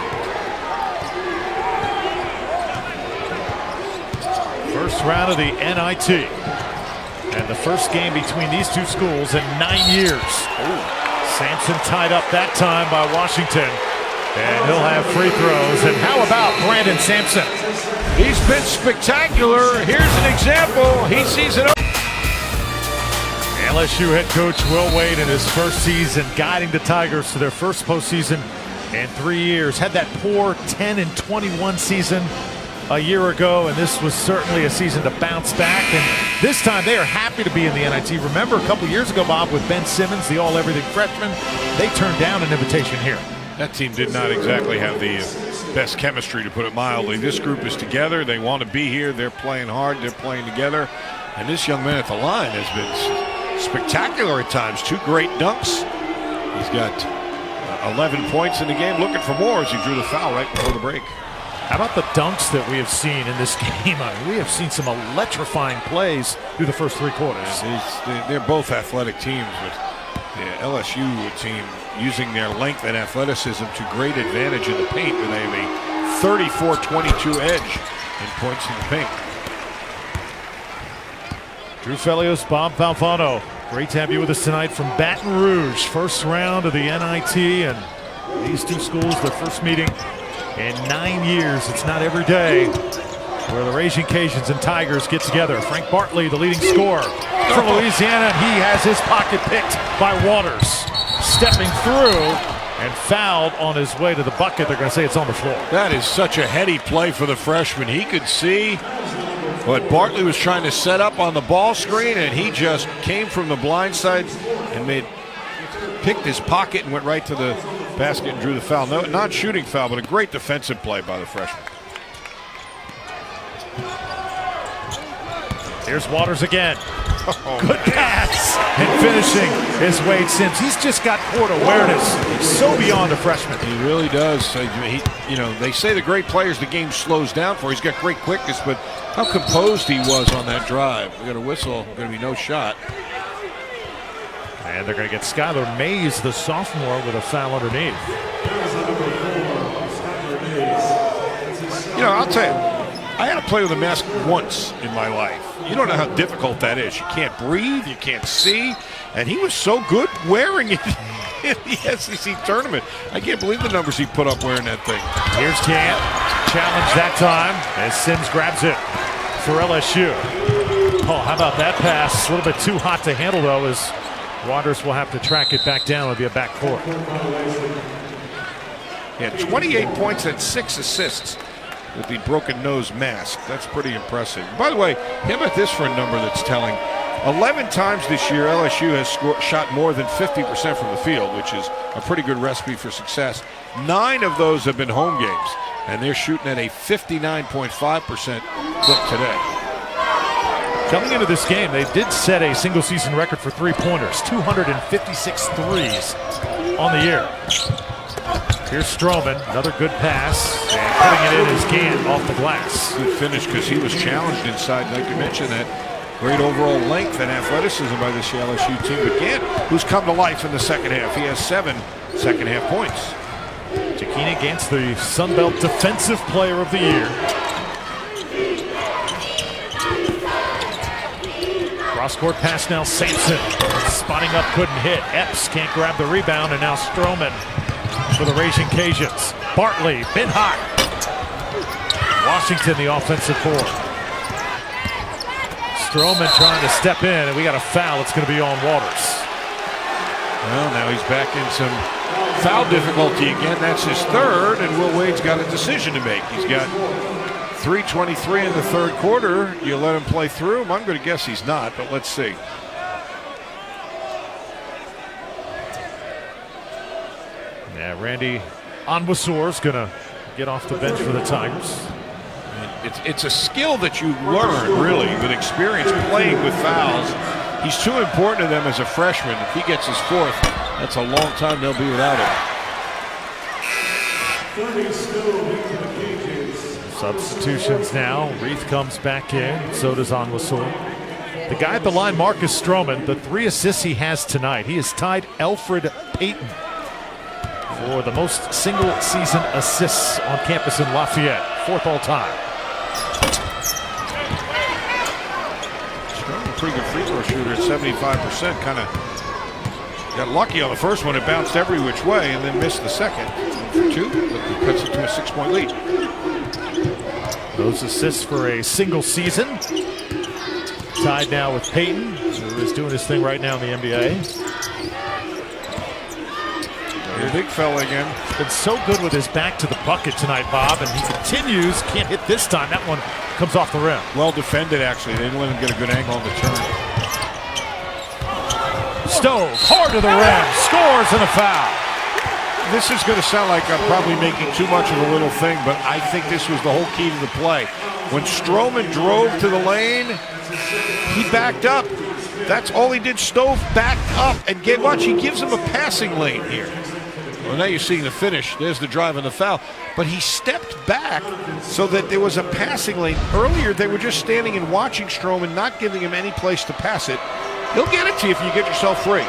A: First round of the NIT, and the first game between these two schools in 9 years. Sampson tied up that time by Washington, and he'll have free throws. And how about Brandon Sampson?
B: He's been spectacular. Here's an example. He sees it.
A: LSU head coach Will Wade in his first season guiding the Tigers to their first postseason in 3 years. Had that poor 10-21 season a year ago, and this was certainly a season to bounce back. And this time they are happy to be in the NIT. Remember a couple years ago, Bob, with Ben Simmons, the all-everything freshman, they turned down an invitation here.
B: That team did not exactly have the best chemistry, to put it mildly. This group is together. They want to be here. They're playing hard. They're playing together. And this young man at the line has been spectacular at times. 2 great dunks. He's got 11 points in the game. Looking for more as he drew the foul right before the break.
A: How about the dunks that we have seen in this game? I mean, we have seen some electrifying plays through the first 3 quarters.
B: They're both athletic teams, but the LSU team using their length and athleticism to great advantage in the paint, where they have a 34-22 edge in points in the paint.
A: Drew Felios, Bob Valvano, great to have you with us tonight from Baton Rouge. First round of the NIT, and these two schools, their first meeting in 9 years. It's not every day where the Raging Cajuns and Tigers get together. Frank Bartley, the leading scorer for Louisiana. He has his pocket picked by Waters, stepping through and fouled on his way to the bucket. They're going to say it's on the floor.
B: That is such a heady play for the freshman. He could see what Bartley was trying to set up on the ball screen, and he just came from the blind side and picked his pocket and went right to the basket and drew the foul. No, not shooting foul, but a great defensive play by the freshman.
A: Here's Waters again. Good pass. And finishing is Wade Sims. He's just got court awareness so beyond a freshman.
B: He really does. They say the great players the game slows down for. He's got great quickness, but how composed he was on that drive. We got a whistle. Going to be no shot.
A: And they're going to get Skylar Mays, the sophomore, with a foul underneath.
B: I'll tell you, I had to play with a mask once in my life. You don't know how difficult that is. You can't breathe, you can't see, and he was so good wearing it in the SEC tournament. I can't believe the numbers he put up wearing that thing.
A: Here's Jan. challenge that time as Sims grabs it for LSU. Oh, how about that pass? A little bit too hot to handle, though, as Waters will have to track it back down. It'll be a back court.
B: Yeah, 28 points and 6 assists with the broken nose mask. That's pretty impressive. By the way, how about this for a number that's telling? 11 times this year, LSU has shot more than 50% from the field, which is a pretty good recipe for success. 9 of those have been home games, and they're shooting at a 59.5% clip today.
A: Coming into this game, they did set a single-season record for three-pointers, 256 threes on the year. Here's Stroman, another good pass, and putting it in his Gant off the glass.
B: Good finish because he was challenged inside. Like you mentioned, that great overall length and athleticism by this LSU team. But Gant, who's come to life in the second half. He has 7 second-half points.
A: Jakina Gant's the Sun Belt Defensive Player of the Year. Cross-court pass now, Sampson. Spotting up, couldn't hit. Epps can't grab the rebound, and now Stroman for the Raging Cajuns. Bartley, been hot. Washington, the offensive board. Stroman trying to step in, and we got a foul. It's going to be on Waters.
B: Well, now he's back in some foul difficulty again. That's his third, and Will Wade's got a decision to make. He's got 3:23 in the third quarter. You let him play through him? I'm going to guess he's not, but let's see.
A: Yeah, Randy Onwusor's going to get off the bench for the Tigers.
B: It's a skill that you learn, really, with experience playing with fouls. He's too important to them as a freshman. If he gets his 4th, that's a long time they'll be without him.
A: Substitutions now. Reith comes back in. So does Onwusor. The guy at the line, Marcus Stroman, the 3 assists he has tonight. He has tied Elfrid Payton for the most single-season assists on campus in Lafayette. 4th all-time.
B: Stroman, pretty good free throw shooter at 75%. Kind of got lucky on the first one. It bounced every which way and then missed the second. For 2, but cuts it to a 6-point lead.
A: Those assists for a single season. Tied now with Payton, who is doing his thing right now in the NBA.
B: Here's big fella again.
A: He's been so good with his back to the bucket tonight, Bob, and he continues. Can't hit this time. That one comes off the rim.
B: Well defended, actually. They didn't let him get a good angle on the turn.
A: Stove, hard to the rim, scores and a foul.
B: This is going to sound like I'm probably making too much of a little thing, but I think this was the whole key to the play. When Stroman drove to the lane, he backed up. That's all he did. Stove backed up and watch, he gives him a passing lane here. Well, now you're seeing the finish. There's the drive and the foul. But he stepped back so that there was a passing lane. Earlier, they were just standing and watching Stroman, not giving him any place to pass it. He'll get it to you if you get yourself free.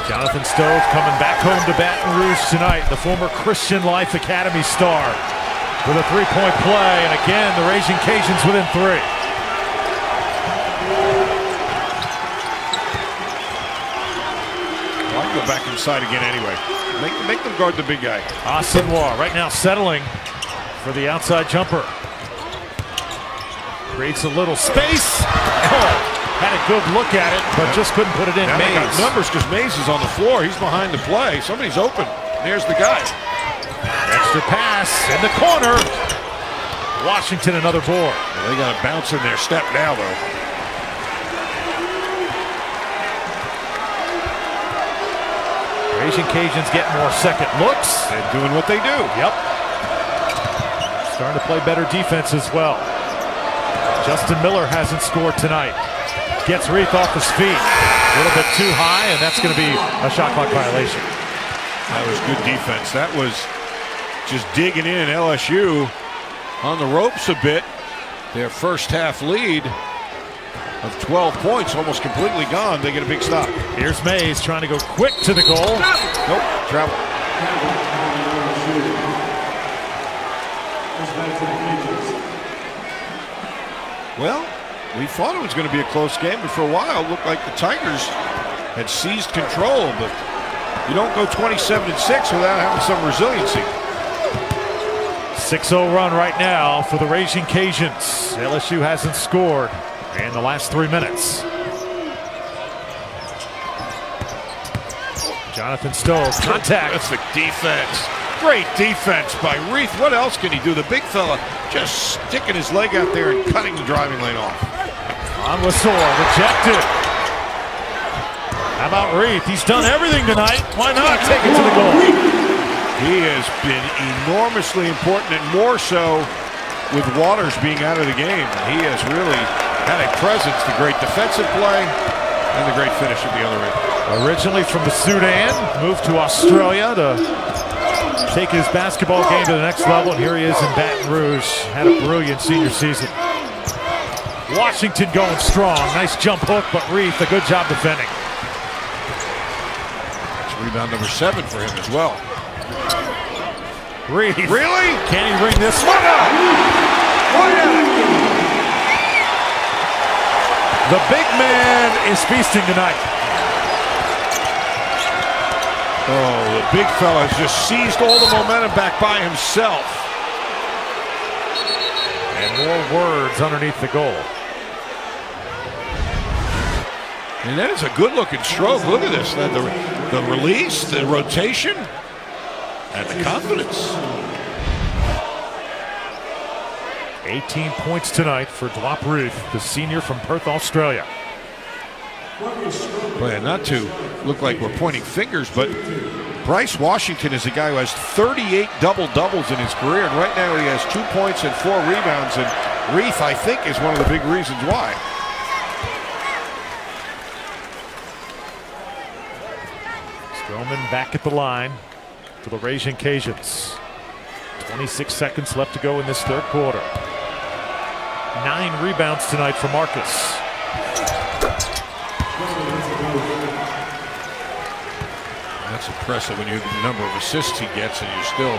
A: Jonathan Stove coming back home to Baton Rouge tonight. The former Christian Life Academy star with a 3-point play. And again, the Raging Cajuns within 3.
B: Well, I can go back inside again anyway. Make them guard the big guy.
A: Asamoah right now settling for the outside jumper. Creates a little space. Oh, had a good look at it, but just couldn't put it in.
B: Now
A: Mays.
B: they got numbers because Mays is on the floor. He's behind the play. Somebody's open. There's the guy.
A: Extra pass in the corner. Washington another board.
B: Well, they got a bounce in their step now, though.
A: Raging Cajuns get more second looks.
B: They're doing what they do.
A: Yep. Starting to play better defense as well. Justin Miller hasn't scored tonight. Gets Reith off his feet. A little bit too high, and that's going to be a shot clock violation.
B: That was good defense. That was just digging in. LSU on the ropes a bit. Their first half lead of 12 points almost completely gone. They get a big stop.
A: Here's Mays trying to go quick to the goal.
B: Nope, travel. Well, we thought it was going to be a close game, but for a while it looked like the Tigers had seized control, but you don't go 27-6 without having some resiliency.
A: 6-0 run right now for the Raging Cajuns. LSU hasn't scored in the last 3 minutes. Jonathan Stove, contact.
B: Terrific defense. Great defense by Reith. What else can he do? The big fella just sticking his leg out there and cutting the driving lane off.
A: On Wasor, rejected. How about Reith? He's done everything tonight. Why not take it to the goal?
B: He has been enormously important, and more so with Waters being out of the game. He has really had a presence, the great defensive play and the great finish at the other end.
A: Originally from the Sudan, moved to Australia to take his basketball game to the next level, and here he is in Baton Rouge. Had a brilliant senior season. Washington going strong. Nice jump hook, but Reith, a good job defending.
B: That's rebound number 7 for him as well.
A: Reith.
B: Really?
A: Can he ring this one up? The big man is feasting tonight.
B: Oh, the big fella has just seized all the momentum back by himself.
A: And more words underneath the goal.
B: And that is a good-looking stroke. Look at this. The release, the rotation, and the confidence.
A: 18 points tonight for Dwap Reith, the senior from Perth, Australia.
B: Well, not to look like we're pointing fingers, but Bryce Washington is a guy who has 38 double-doubles in his career, and right now he has 2 points and 4 rebounds, and Reith, I think, is one of the big reasons why.
A: Stroman back at the line for the Raging Cajuns. 26 seconds left to go in this third quarter. 9 rebounds tonight for Marcus.
B: That's impressive when you have the number of assists he gets and you're still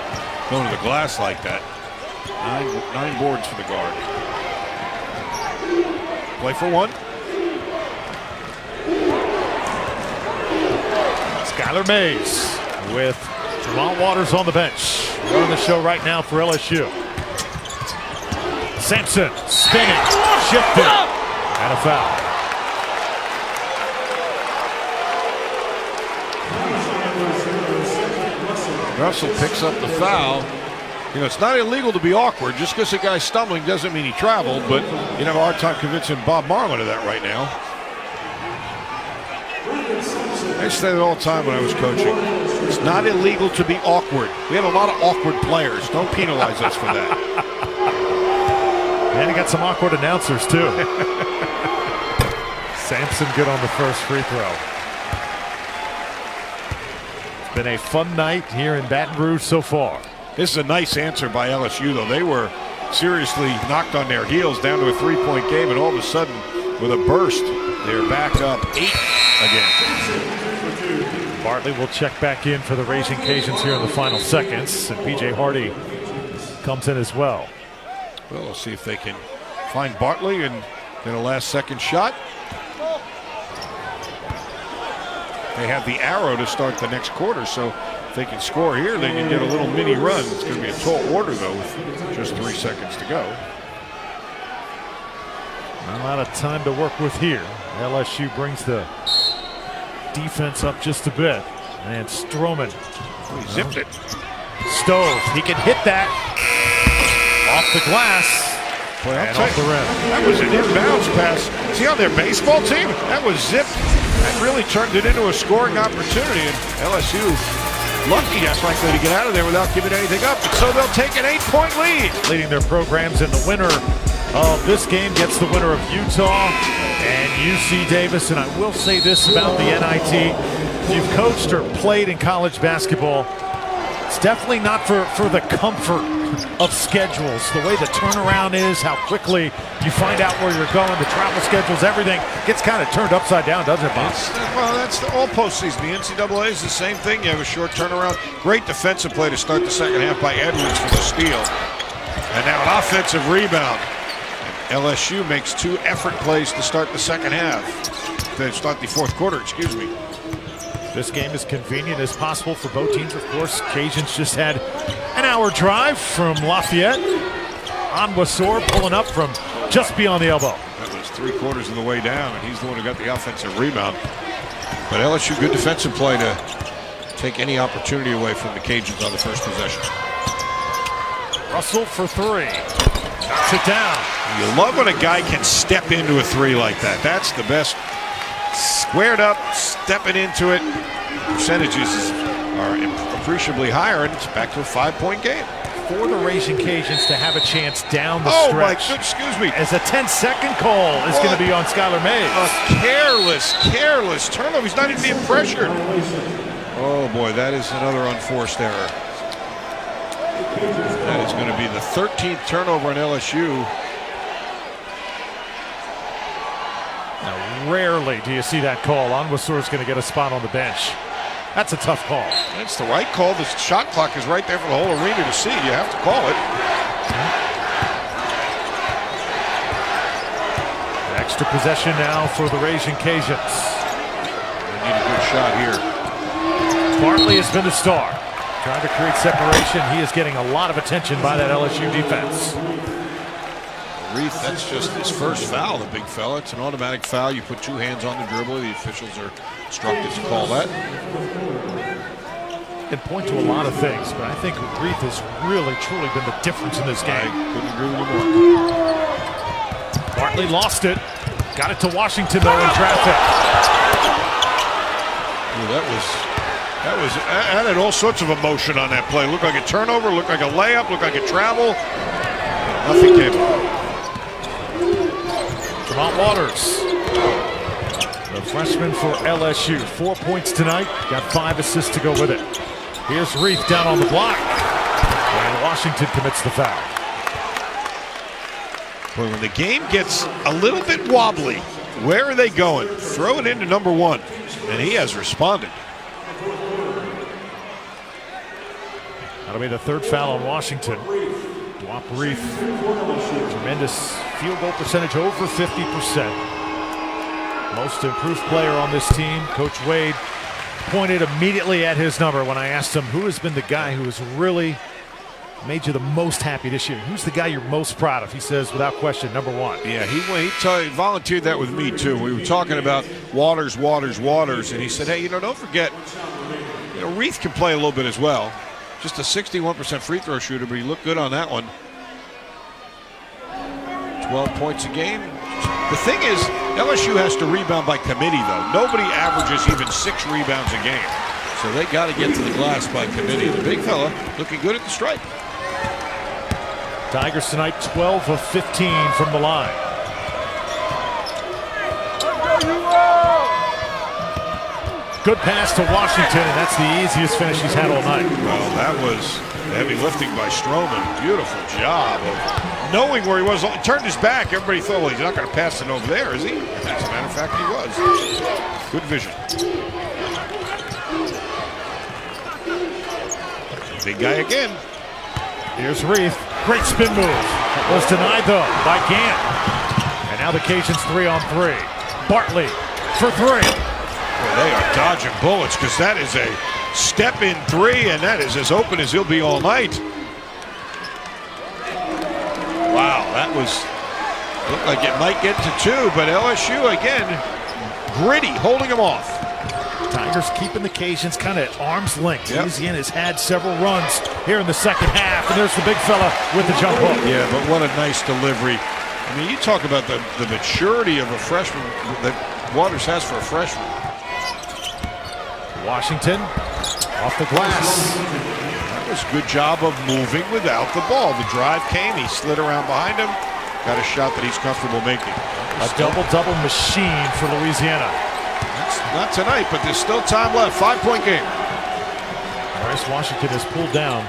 B: going to the glass like that. Nine boards for the guard. Play for one.
A: Skylar Mays with Jamal Waters on the bench. Running the show right now for LSU. Sampson spinning, shifting, and a foul.
B: Russell picks up the foul. You know, it's not illegal to be awkward. Just because a guy's stumbling doesn't mean he traveled, but you have a hard time convincing Bob Marlin of that right now. I say that all the time when I was coaching. It's not illegal to be awkward. We have a lot of awkward players. Don't penalize us for that.
A: And he got some awkward announcers, too. Sampson good on the first free throw. It's been a fun night here in Baton Rouge so far.
B: This is a nice answer by LSU, though. They were seriously knocked on their heels down to a 3-point game, and all of a sudden, with a burst, they're back up 8 again.
A: Bartley will check back in for the Raging Cajuns here in the final seconds, and B.J. Hardy comes in as well.
B: Well, let's see if they can find Bartley and get a last-second shot. They have the arrow to start the next quarter, so if they can score here, they can get a little mini run. It's going to be a tall order, though, with just 3 seconds to go.
A: Not a lot of time to work with here. LSU brings the defense up just a bit. And Stroman.
B: He zipped it.
A: Stove. He can hit that. Off the glass.
B: Boy,
A: and off the rim.
B: That was an inbounds pass. See on their baseball team? That was zipped. That really turned it into a scoring opportunity. And LSU lucky, that's likely to get out of there without giving anything up. And so they'll take an 8-point lead.
A: Leading their programs, and the winner of this game gets the winner of Utah and UC Davis. And I will say this about the NIT. If you've coached or played in college basketball, it's definitely not for the comfort of schedules. The way the turnaround is, how quickly you find out where you're going, the travel schedules, everything gets kind of turned upside down, doesn't it, Bob?
B: Well, that's all postseason. The NCAA is the same thing. You have a short turnaround. Great defensive play to start the second half by Edwards for the steal. And now an offensive rebound. And LSU makes 2 effort plays to start the second half. To start the fourth quarter, excuse me.
A: This game is convenient as possible for both teams, of course. Cajuns just had an power drive from Lafayette. Anwasor pulling up from just beyond the elbow.
B: That was 3/4 of the way down, and he's the one who got the offensive rebound. But LSU, good defensive play to take any opportunity away from the Cajuns on the first possession.
A: Russell for three. Knocks it down.
B: You love when a guy can step into a three like that. That's the best. Squared up, stepping into it. Percentages are appreciably higher, and it's back to a 5-point game.
A: For the Raging Cajuns to have a chance down the
B: Oh
A: stretch.
B: my good, excuse me.
A: As a 10-second call is going to be on Skylar Mays.
B: A careless turnover. He's not even being pressured. Oh boy, that is another unforced error. That is going to be the 13th turnover on LSU.
A: Now, rarely do you see that call. Anwasor is going to get a spot on the bench. That's a tough call.
B: That's the right call. The shot clock is right there for the whole arena to see. You have to call it.
A: Extra possession now for the Raging Cajuns.
B: They need a good shot here.
A: Bartley has been the star. Trying to create separation. He is getting a lot of attention by that LSU defense.
B: Reith, that's just his first foul, the big fella. It's an automatic foul. You put two hands on the dribble. The officials are instructed to call that.
A: Can point to a lot of things, but I think Reith has really, truly been the difference in this game.
B: I couldn't agree with you more.
A: Bartley lost it. Got it to Washington, though, in traffic.
B: Ooh, that had all sorts of emotion on that play. Looked like a turnover, looked like a layup, looked like a travel. Nothing came up.
A: Tremont Waters, the freshman for LSU. 4 points tonight, got 5 assists to go with it. Here's Reith down on the block, and Washington commits the foul.
B: Boy, when the game gets a little bit wobbly, where are they going? Throw it into number one, and he has responded.
A: That'll be the third foul on Washington. Reith, tremendous field goal percentage, over 50%. Most improved player on this team. Coach Wade pointed immediately at his number when I asked him who has been the guy who has really made you the most happy this year. Who's the guy you're most proud of? He says, without question, number one.
B: Yeah, he volunteered that with me too. We were talking about Waters, and he said, hey, don't forget, Reith can play a little bit as well. Just a 61% free throw shooter, but he looked good on that one. 12 points a game. The thing is, LSU has to rebound by committee, though. Nobody averages even 6 rebounds a game. So they got to get to the glass by committee. The big fella looking good at the stripe.
A: Tigers tonight, 12 of 15 from the line. Good pass to Washington, and that's the easiest finish he's had all night.
B: Well, that was heavy lifting by Stroman. Beautiful job of knowing where he was. He turned his back. Everybody thought, well, he's not going to pass it over there, is he? As a matter of fact, he was. Good vision. Big guy again.
A: Here's Reith. Great spin move. Was denied, though, by Gant. And now the Cajuns 3-on-3. Bartley for 3.
B: Boy, they are dodging bullets because that is a step-in 3, and that is as open as he'll be all night. Wow, that looked like it might get to 2, but LSU, again, gritty, holding him off.
A: Tigers keeping the Cajuns kind of at arm's length. Yep. Louisiana has had several runs here in the second half, and there's the big fella with the jump hook.
B: Yeah, but what a nice delivery. I mean, you talk about the maturity of a freshman that Waters has for a freshman. Washington off the glass. That was a good job of moving without the ball. The drive came, he slid around behind him, got a shot that he's comfortable making.
A: A double-double machine for Louisiana.
B: That's not tonight, but there's still time left. 5-point game.
A: Bryce Washington has pulled down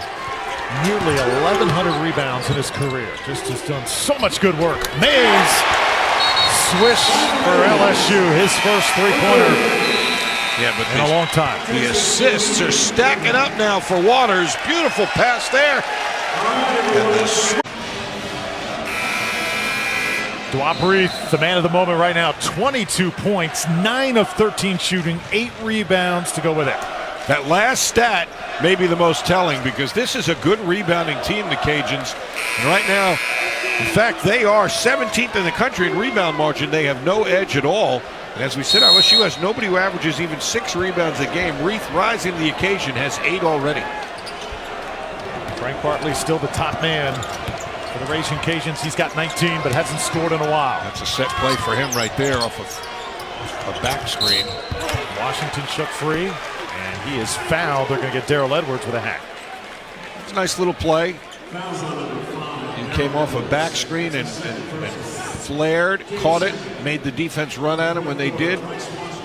A: nearly 1,100 rebounds in his career. Just has done so much good work. Mays, swish for LSU, his first three-pointer.
B: Yeah, but
A: in a long time.
B: The assists are stacking up now for Waters. Beautiful pass there.
A: Reith, the man of the moment right now, 22 points, 9 of 13 shooting, 8 rebounds to go with it.
B: That last stat may be the most telling because this is a good rebounding team, the Cajuns. And right now, in fact, they are 17th in the country in rebound margin. They have no edge at all. And as we said, LSU has nobody who averages even 6 rebounds a game. Reith, rising to the occasion, has 8 already.
A: Frank Bartley still the top man for the Raging Cajuns. He's got 19, but hasn't scored in a while.
B: That's a set play for him right there off of a back screen.
A: Washington shook free, and he is fouled. They're going to get Darrell Edwards with a hack.
B: It's a nice little play. He came off a back screen and flared, caught it, made the defense run at him. When they did,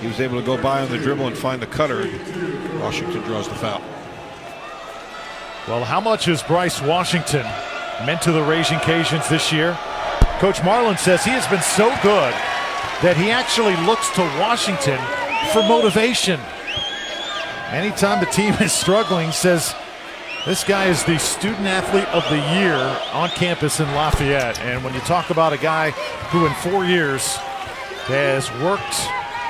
B: he was able to go by on the dribble and find the cutter. Washington draws the foul.
A: Well, how much has Bryce Washington meant to the Raging Cajuns this year? Coach Marlin says he has been so good that he actually looks to Washington for motivation. Anytime the team is struggling, he says this guy is the student athlete of the year on campus in Lafayette. And when you talk about a guy who in 4 years has worked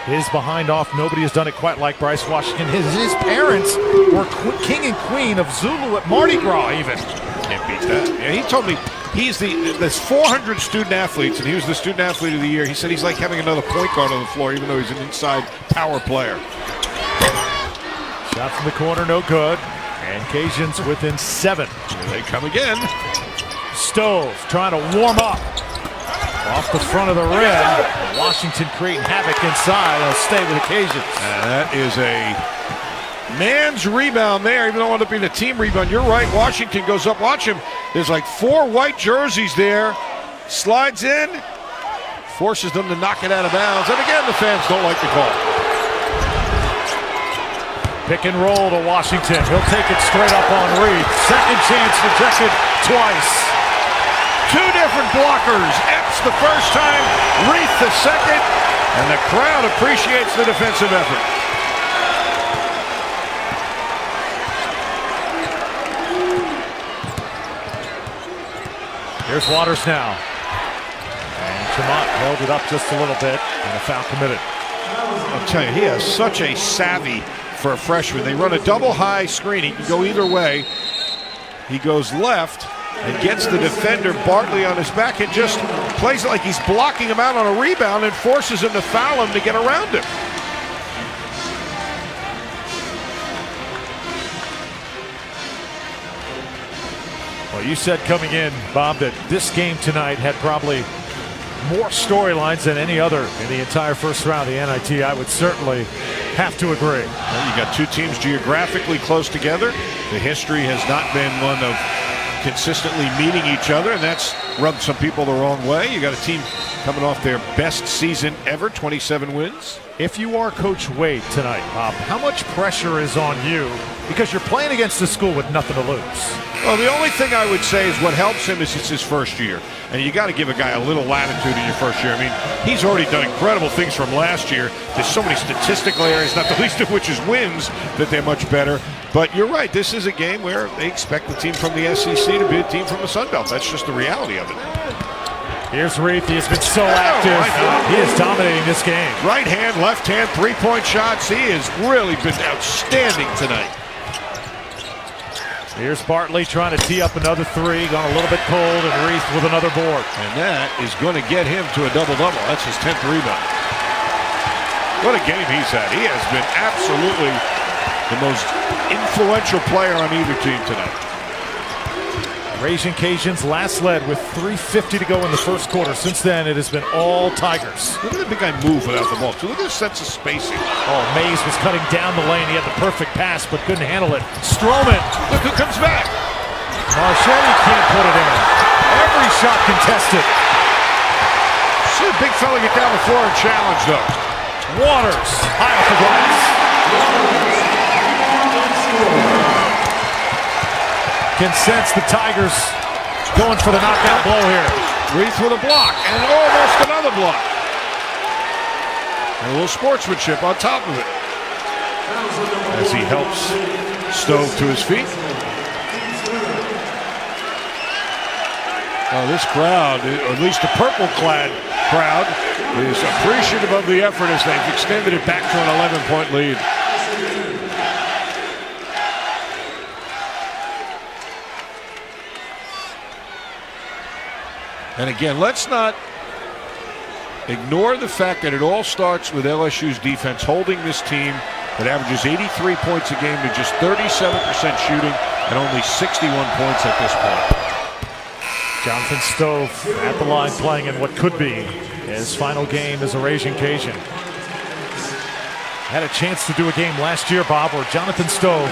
A: his behind off, nobody has done it quite like Bryce Washington. His parents were king and queen of Zulu at Mardi Gras even.
B: Can't beat that. Yeah, he told me there's 400 student athletes, and he was the student athlete of the year. He said he's like having another point guard on the floor, even though he's an inside power player.
A: Shot from the corner, no good. And Cajuns within 7.
B: Here they come again.
A: Stove trying to warm up. Off the front of the rim. Washington creating havoc inside. They'll stay with the Cajuns.
B: That is a man's rebound there, even though it wound up being a team rebound. You're right. Washington goes up. Watch him. There's like 4 white jerseys there. Slides in. Forces them to knock it out of bounds. And again, the fans don't like the call.
A: Pick and roll to Washington. He'll take it straight up on Reith. Second chance rejected twice.
B: 2 different blockers. Epps the first time, Reith the second, and the crowd appreciates the defensive effort.
A: Here's Waters now. And Chamont held it up just a little bit, and a foul committed.
B: I'll tell you, he has such a savvy for a freshman. They run a double high screen. He can go either way. He goes left and gets the defender Bartley on his back and just plays it like he's blocking him out on a rebound and forces him to foul him to get around him.
A: Well, you said coming in, Bob, that this game tonight had probably more storylines than any other in the entire first round of the NIT. I would certainly have to agree.
B: Well, you got 2 teams geographically close together. The history has not been one of consistently meeting each other, and that's rubbed some people the wrong way. You got a team coming off their best season ever, 27 wins.
A: If you are Coach Wade tonight, Bob, how much pressure is on you because you're playing against a school with nothing to lose?
B: Well, the only thing I would say is what helps him is it's his first year. And you got to give a guy a little latitude in your first year. I mean, he's already done incredible things from last year. There's so many statistical areas, not the least of which is wins, that they're much better. But you're right, this is a game where they expect the team from the SEC to be a team from the Sun Belt. That's just the reality of it.
A: Here's Reith. He has been so active. He is dominating this game.
B: Right hand, left hand, 3-point shots. He has really been outstanding tonight.
A: Here's Bartley trying to tee up another 3. Gone a little bit cold, and Reith with another board.
B: And that is going to get him to a double-double. That's his 10th rebound. What a game he's had. He has been absolutely the most influential player on either team tonight.
A: Raging Cajuns last led with 3:50 to go in the first quarter. Since then, it has been all Tigers.
B: Look at the big guy move without the ball, too. Look at the sense of spacing.
A: Oh, Mays was cutting down the lane. He had the perfect pass, but couldn't handle it. Stroman.
B: Look who comes back.
A: Marshall can't put it in. Every shot contested.
B: See a big fella get down the floor and challenge, though.
A: Waters, high off the glass. Can sense the Tigers going for the knockout blow here.
B: Reith with a block, and almost another block. And a little sportsmanship on top of it. As he helps Stove to his feet. Oh, this crowd, or at least the purple-clad crowd, is appreciative of the effort as they've extended it back to an 11-point lead. And again, let's not ignore the fact that it all starts with LSU's defense holding this team that averages 83 points a game to just 37% shooting and only 61 points at this point.
A: Jonathan Stove at the line playing in what could be his final game as a Raging Cajun. Had a chance to do a game last year, Bob, where Jonathan Stove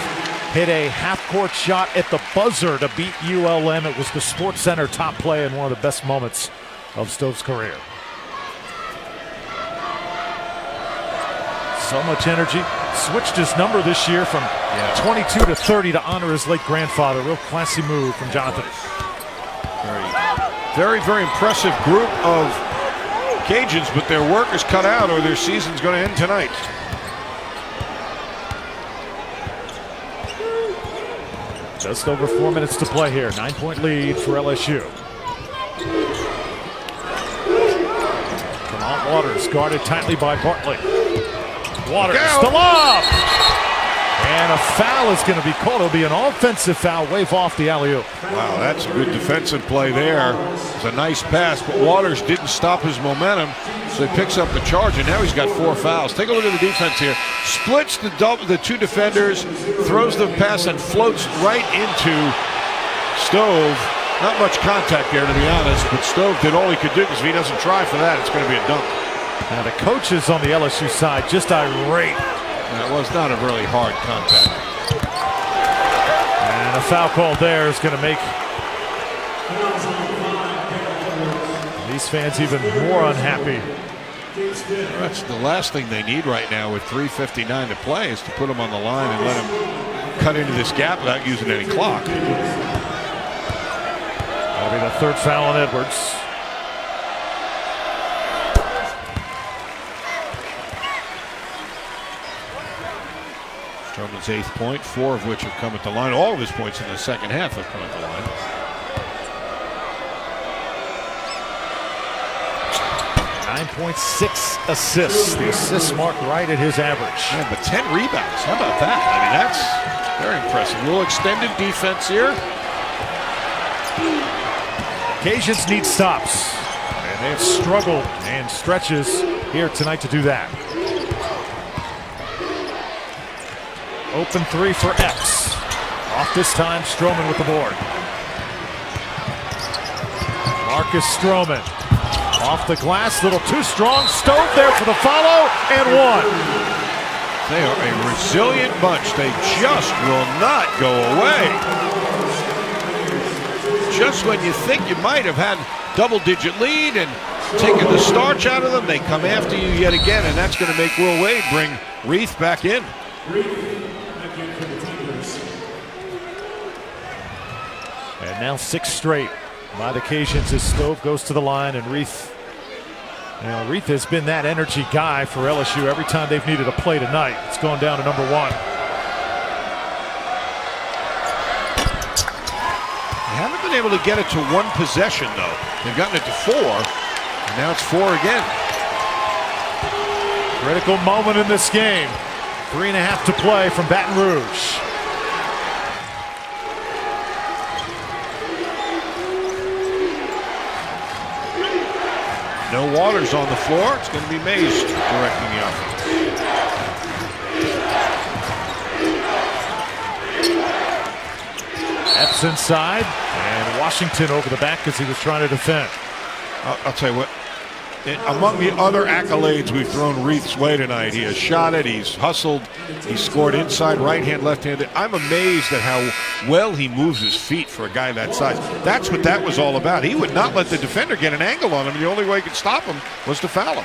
A: hit a half-court shot at the buzzer to beat ULM. It was the Sports Center top play and one of the best moments of Stove's career. So much energy. Switched his number this year from 22 to 30 to honor his late grandfather. Real classy move from Jonathan.
B: Very, very impressive group of Cajuns, but their work is cut out or their season's going to end tonight.
A: Just over 4 minutes to play here. 9-point lead for LSU. Vermont Waters guarded tightly by Bartley. Waters, the lob! And a foul is going to be called. It'll be an offensive foul. Wave off the alley-oop.
B: Wow, that's a good defensive play there. It's a nice pass, but Waters didn't stop his momentum, so he picks up the charge, and now he's got 4 fouls. Take a look at the defense here. Splits the two defenders, throws the pass, and floats right into Stove. Not much contact there, to be honest, but Stove did all he could do, because if he doesn't try for that, it's going to be a dunk.
A: Now the coaches on the LSU side just irate.
B: That was not a really hard contact.
A: And a foul call there is going to make these fans even more unhappy.
B: That's the last thing they need right now with 3:59 to play is to put them on the line and let them cut into this gap without using any clock.
A: That'll be the third foul on Edwards.
B: Stroman's 8th point, 4 of which have come at the line. All of his points in the second half have come at the line.
A: 9.6 assists. The assist mark right at his average.
B: Yeah, but 10 rebounds. How about that? I mean, that's very impressive. A little extended defense here.
A: Cajuns need stops. And they have struggled and stretches here tonight to do that. Open 3 for X. Off this time, Stroman with the board. Marcus Stroman. Off the glass, little too strong. Stove there for the follow, and 1.
B: They are a resilient bunch. They just will not go away. Just when you think you might have had double-digit lead and taken the starch out of them, they come after you yet again, and that's going to make Will Wade bring Reith back in.
A: And now 6 straight by the Cajuns as Stove goes to the line, and Reith. Now Reith has been that energy guy for LSU every time they've needed a play tonight. It's gone down to number 1.
B: They haven't been able to get it to 1 possession though. They've gotten it to 4, and now it's 4 again.
A: Critical moment in this game. 3.5 to play from Baton Rouge.
B: No Waters on the floor. It's going to be Mays directing the offense.
A: Epps inside, and Washington over the back as he was trying to defend.
B: I'll tell you what. Among the other accolades we've thrown Reith's way tonight, he has shot it, he's hustled, he's scored inside, right-hand, left-handed. I'm amazed at how well he moves his feet for a guy that size. That's what that was all about. He would not let the defender get an angle on him, and the only way he could stop him was to foul him.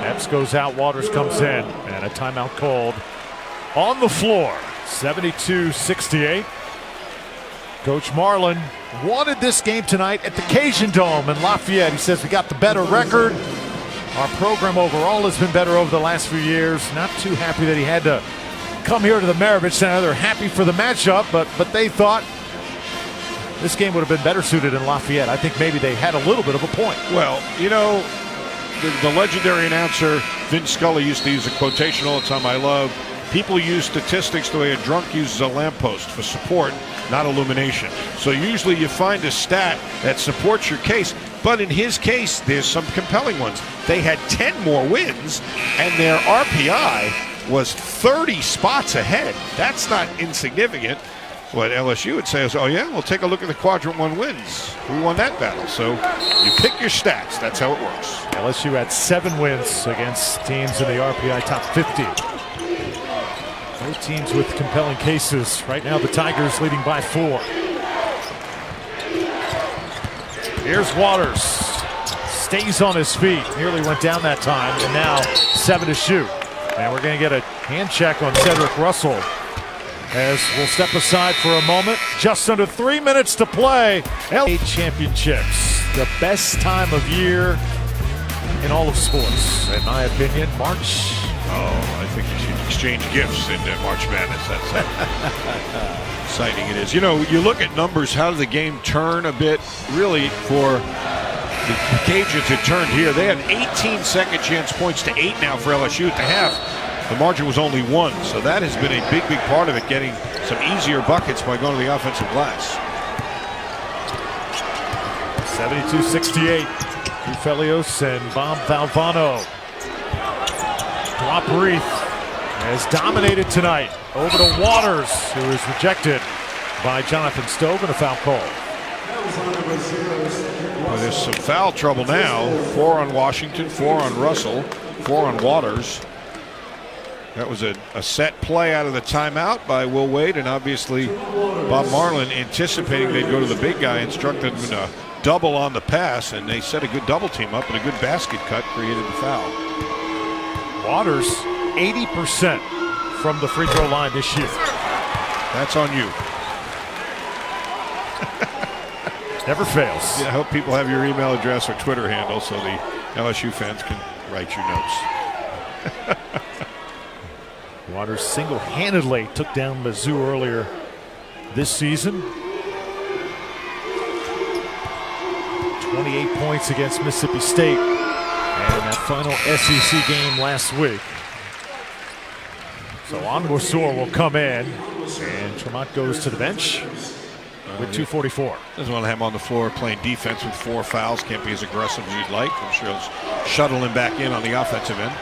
A: Epps goes out, Waters comes in, and a timeout called on the floor. 72-68. Coach Marlin wanted this game tonight at the Cajun Dome in Lafayette. He says we got the better record. Our program overall has been better over the last few years. Not too happy that he had to come here to the Maravich Center. They're happy for the matchup, but they thought this game would have been better suited in Lafayette. I think maybe they had a little bit of a point.
B: Well, you know, the legendary announcer Vin Scully used to use a quotation all the time I love. People use statistics the way a drunk uses a lamppost for support. not illumination. So usually you find a stat that supports your case, but in his case, there's some compelling ones. They had 10 more wins, and their RPI was 30 spots ahead. That's not insignificant. What LSU would say is, oh yeah, we'll take a look at the quadrant 1 wins. Who won that battle? So you pick your stats. That's how it works.
A: LSU had 7 wins against teams in the RPI top 50. Both teams with compelling cases. Right now the Tigers leading by 4. Here's Waters. Stays on his feet. Nearly went down that time, and now 7 to shoot. And we're going to get a hand check on Cedric Russell, as we'll step aside for a moment. Just under 3 minutes to play. LA Championships, the best time of year in all of sports, in my opinion. March.
B: Oh, I think you should exchange gifts in March Madness. That's how exciting it is. You know, you look at numbers, how did the game turn a bit? Really, for the Cajuns, it turned here. They had 18 second chance points to 8 now for LSU at the half. The margin was only 1, so that has been a big part of it, getting some easier buckets by going to the offensive glass.
A: 72-68. Ufelios and Bob Valvano. Drop Reith has dominated tonight. Over to Waters, who is rejected by Jonathan Stove and a foul call.
B: Well, there's some foul trouble now. 4 on Washington, 4 on Russell, 4 on Waters. That was a set play out of the timeout by Will Wade, and obviously Bob Marlin, anticipating they'd go to the big guy, instructed them to double on the pass, and they set a good double team up, and a good basket cut created the foul.
A: Waters, 80% from the free throw line this year.
B: That's on you.
A: Never fails.
B: Yeah, I hope people have your email address or Twitter handle so the LSU fans can write you notes.
A: Waters single-handedly took down Mizzou earlier this season. 28 points against Mississippi State and that final SEC game last week. So Onwuasor will come in, and Tremont goes to the bench with 2:44.
B: Doesn't want to have him on the floor playing defense with 4 fouls. Can't be as aggressive as you'd like. I'm sure he'll shuttle him back in on the offensive end.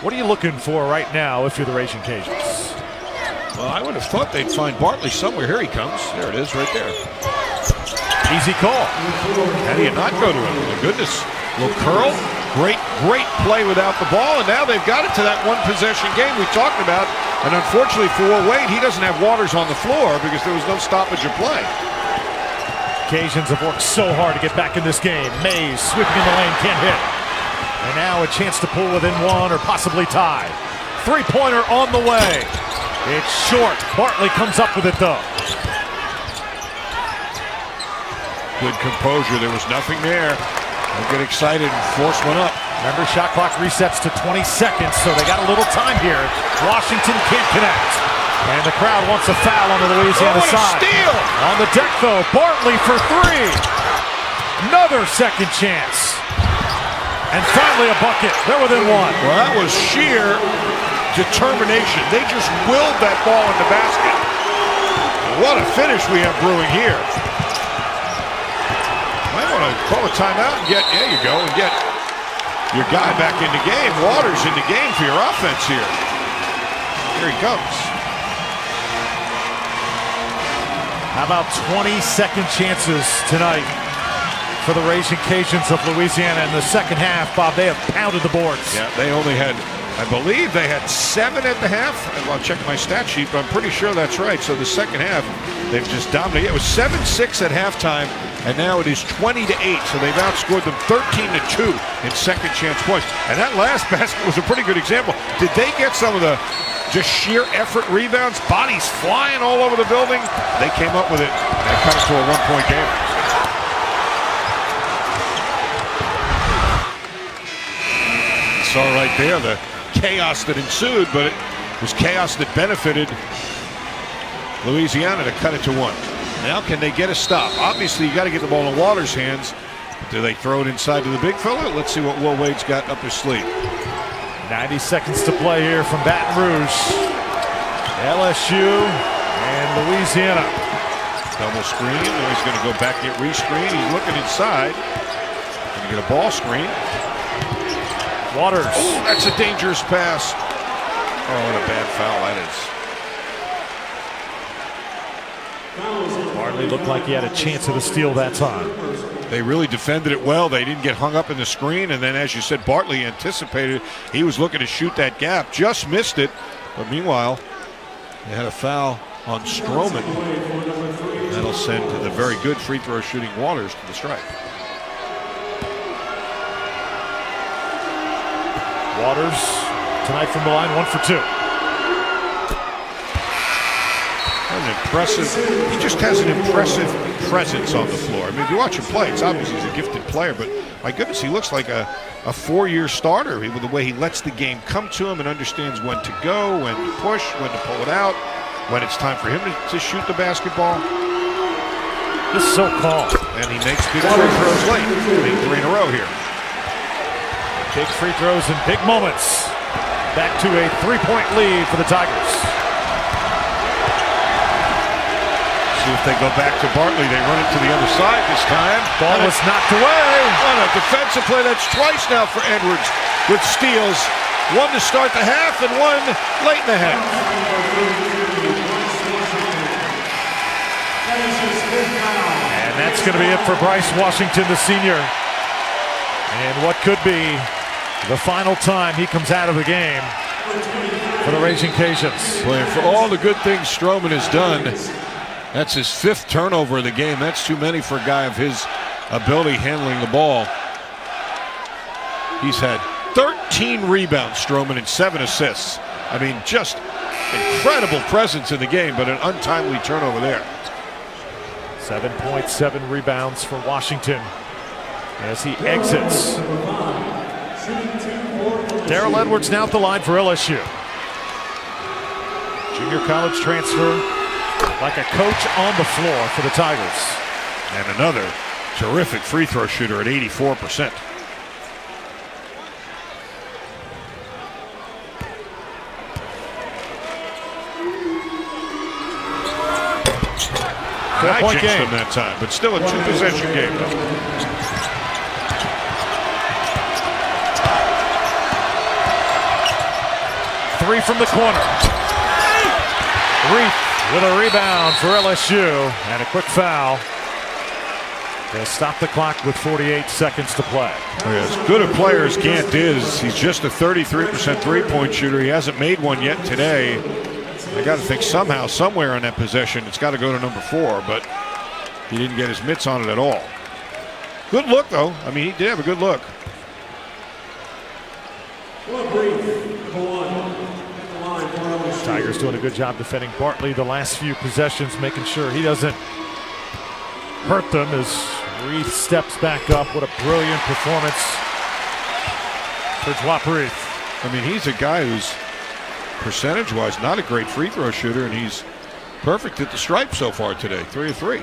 A: What are you looking for right now if you're the Raging Cajuns?
B: Well, I would have thought they'd find Bartley somewhere. Here he comes. There it is right there.
A: Easy call.
B: How do you not go to him? My goodness. Little curl. Great play without the ball, and now they've got it to that one possession game we talked about. And unfortunately for Will Wade, he doesn't have Waters on the floor because there was no stoppage of play.
A: Cajuns have worked so hard to get back in this game. Mays sweeping in the lane, can't hit. And now a chance to pull within 1 or possibly tie. 3-pointer on the way. It's short. Bartley comes up with it though.
B: Good composure. There was nothing there. They'll get excited and force one up.
A: Remember, shot clock resets to 20 seconds, so they got a little time here. Washington can't connect. And the crowd wants a foul on the Louisiana side.
B: Steal!
A: On the deck, though, Bartley for 3. Another second chance. And finally a bucket. They're within 1.
B: Well, that was sheer determination. They just willed that ball in the basket. What a finish we have brewing here. Might want to call a timeout and there you go, and get your guy back in the game. Waters in the game for your offense here. Here he comes.
A: How about 20 second chances tonight for the Raging Cajuns of Louisiana in the second half? Bob, they have pounded the boards.
B: Yeah, they only had, I believe they had 7 at the half. I'll check my stat sheet, but I'm pretty sure that's right. So the second half, they've just dominated. It was 7-6 at halftime, and now it is 20-8. So they've outscored them 13-2 in second chance points. And that last basket was a pretty good example. Did they get some of the just sheer effort rebounds, bodies flying all over the building? They came up with it, and it cut it to a 1-point game. Saw right there the chaos that ensued, but it was chaos that benefited Louisiana to cut it to 1. Now can they get a stop? Obviously you got to get the ball in Waters' hands. Do they throw it inside to the big fella? Let's see what Will Wade's got up his sleeve.
A: 90 seconds to play here from Baton Rouge. LSU And Louisiana.
B: Double screen. Now he's going to go back, get re-screen. He's looking inside. Going to get a ball screen.
A: Waters.
B: Oh, that's a dangerous pass. Oh, what a bad foul that is.
A: Bartley looked like he had a chance of a steal that time.
B: They really defended it well. They didn't get hung up in the screen. And then, as you said, Bartley anticipated. He was looking to shoot that gap. Just missed it. But meanwhile, they had a foul on Stroman. That'll send the very good free throw shooting Waters to the stripe.
A: Waters tonight from the line, 1 for 2.
B: An impressive, he just has an impressive presence on the floor. I mean, if you watch him play, it's obvious he's a gifted player, but my goodness, he looks like a 4-year starter with the way he lets the game come to him and understands when to go, when to push, when to pull it out, when it's time for him to shoot the basketball.
A: This is so calm.
B: And he makes big free throws late. Made 3 in a row here.
A: Big free throws in big moments. Back to a 3-point lead for the Tigers.
B: See if they go back to Bartley. They run it to the other side this time.
A: Ball was knocked away.
B: On a defensive play, that's twice now for Edwards with steals. 1 to start the half and 1 late in the half.
A: And that's going to be it for Bryce Washington, the senior. And what could be the final time he comes out of the game for the Raging Cajuns.
B: Playing for all the good things Stroman has done. That's his 5th turnover of the game. That's too many for a guy of his ability handling the ball. He's had 13 rebounds, Stroman, and 7 assists. I mean, just incredible presence in the game, but an untimely turnover there.
A: 7.7 rebounds for Washington as he exits. Darrell Edwards now at the line for LSU. Junior college transfer, like a coach on the floor for the Tigers.
B: And another terrific free throw shooter at 84%.
A: Four-point game
B: from that time, but still a 2-possession game.
A: Three from the corner. Reith with a rebound for LSU and a quick foul. They'll stop the clock with 48 seconds to play.
B: As good a player as Gant is, he's just a 33% three-point shooter. He hasn't made one yet today. I got to think somehow, somewhere on that possession, it's got to go to number 4, but he didn't get his mitts on it at all. Good look, though. I mean, he did have a good look.
A: Tigers doing a good job defending Bartley the last few possessions, making sure he doesn't hurt them as Reith steps back up. What a brilliant performance for Joap Reith.
B: I mean, he's a guy who's percentage-wise not a great free throw shooter, and he's perfect at the stripe so far today, 3 of 3.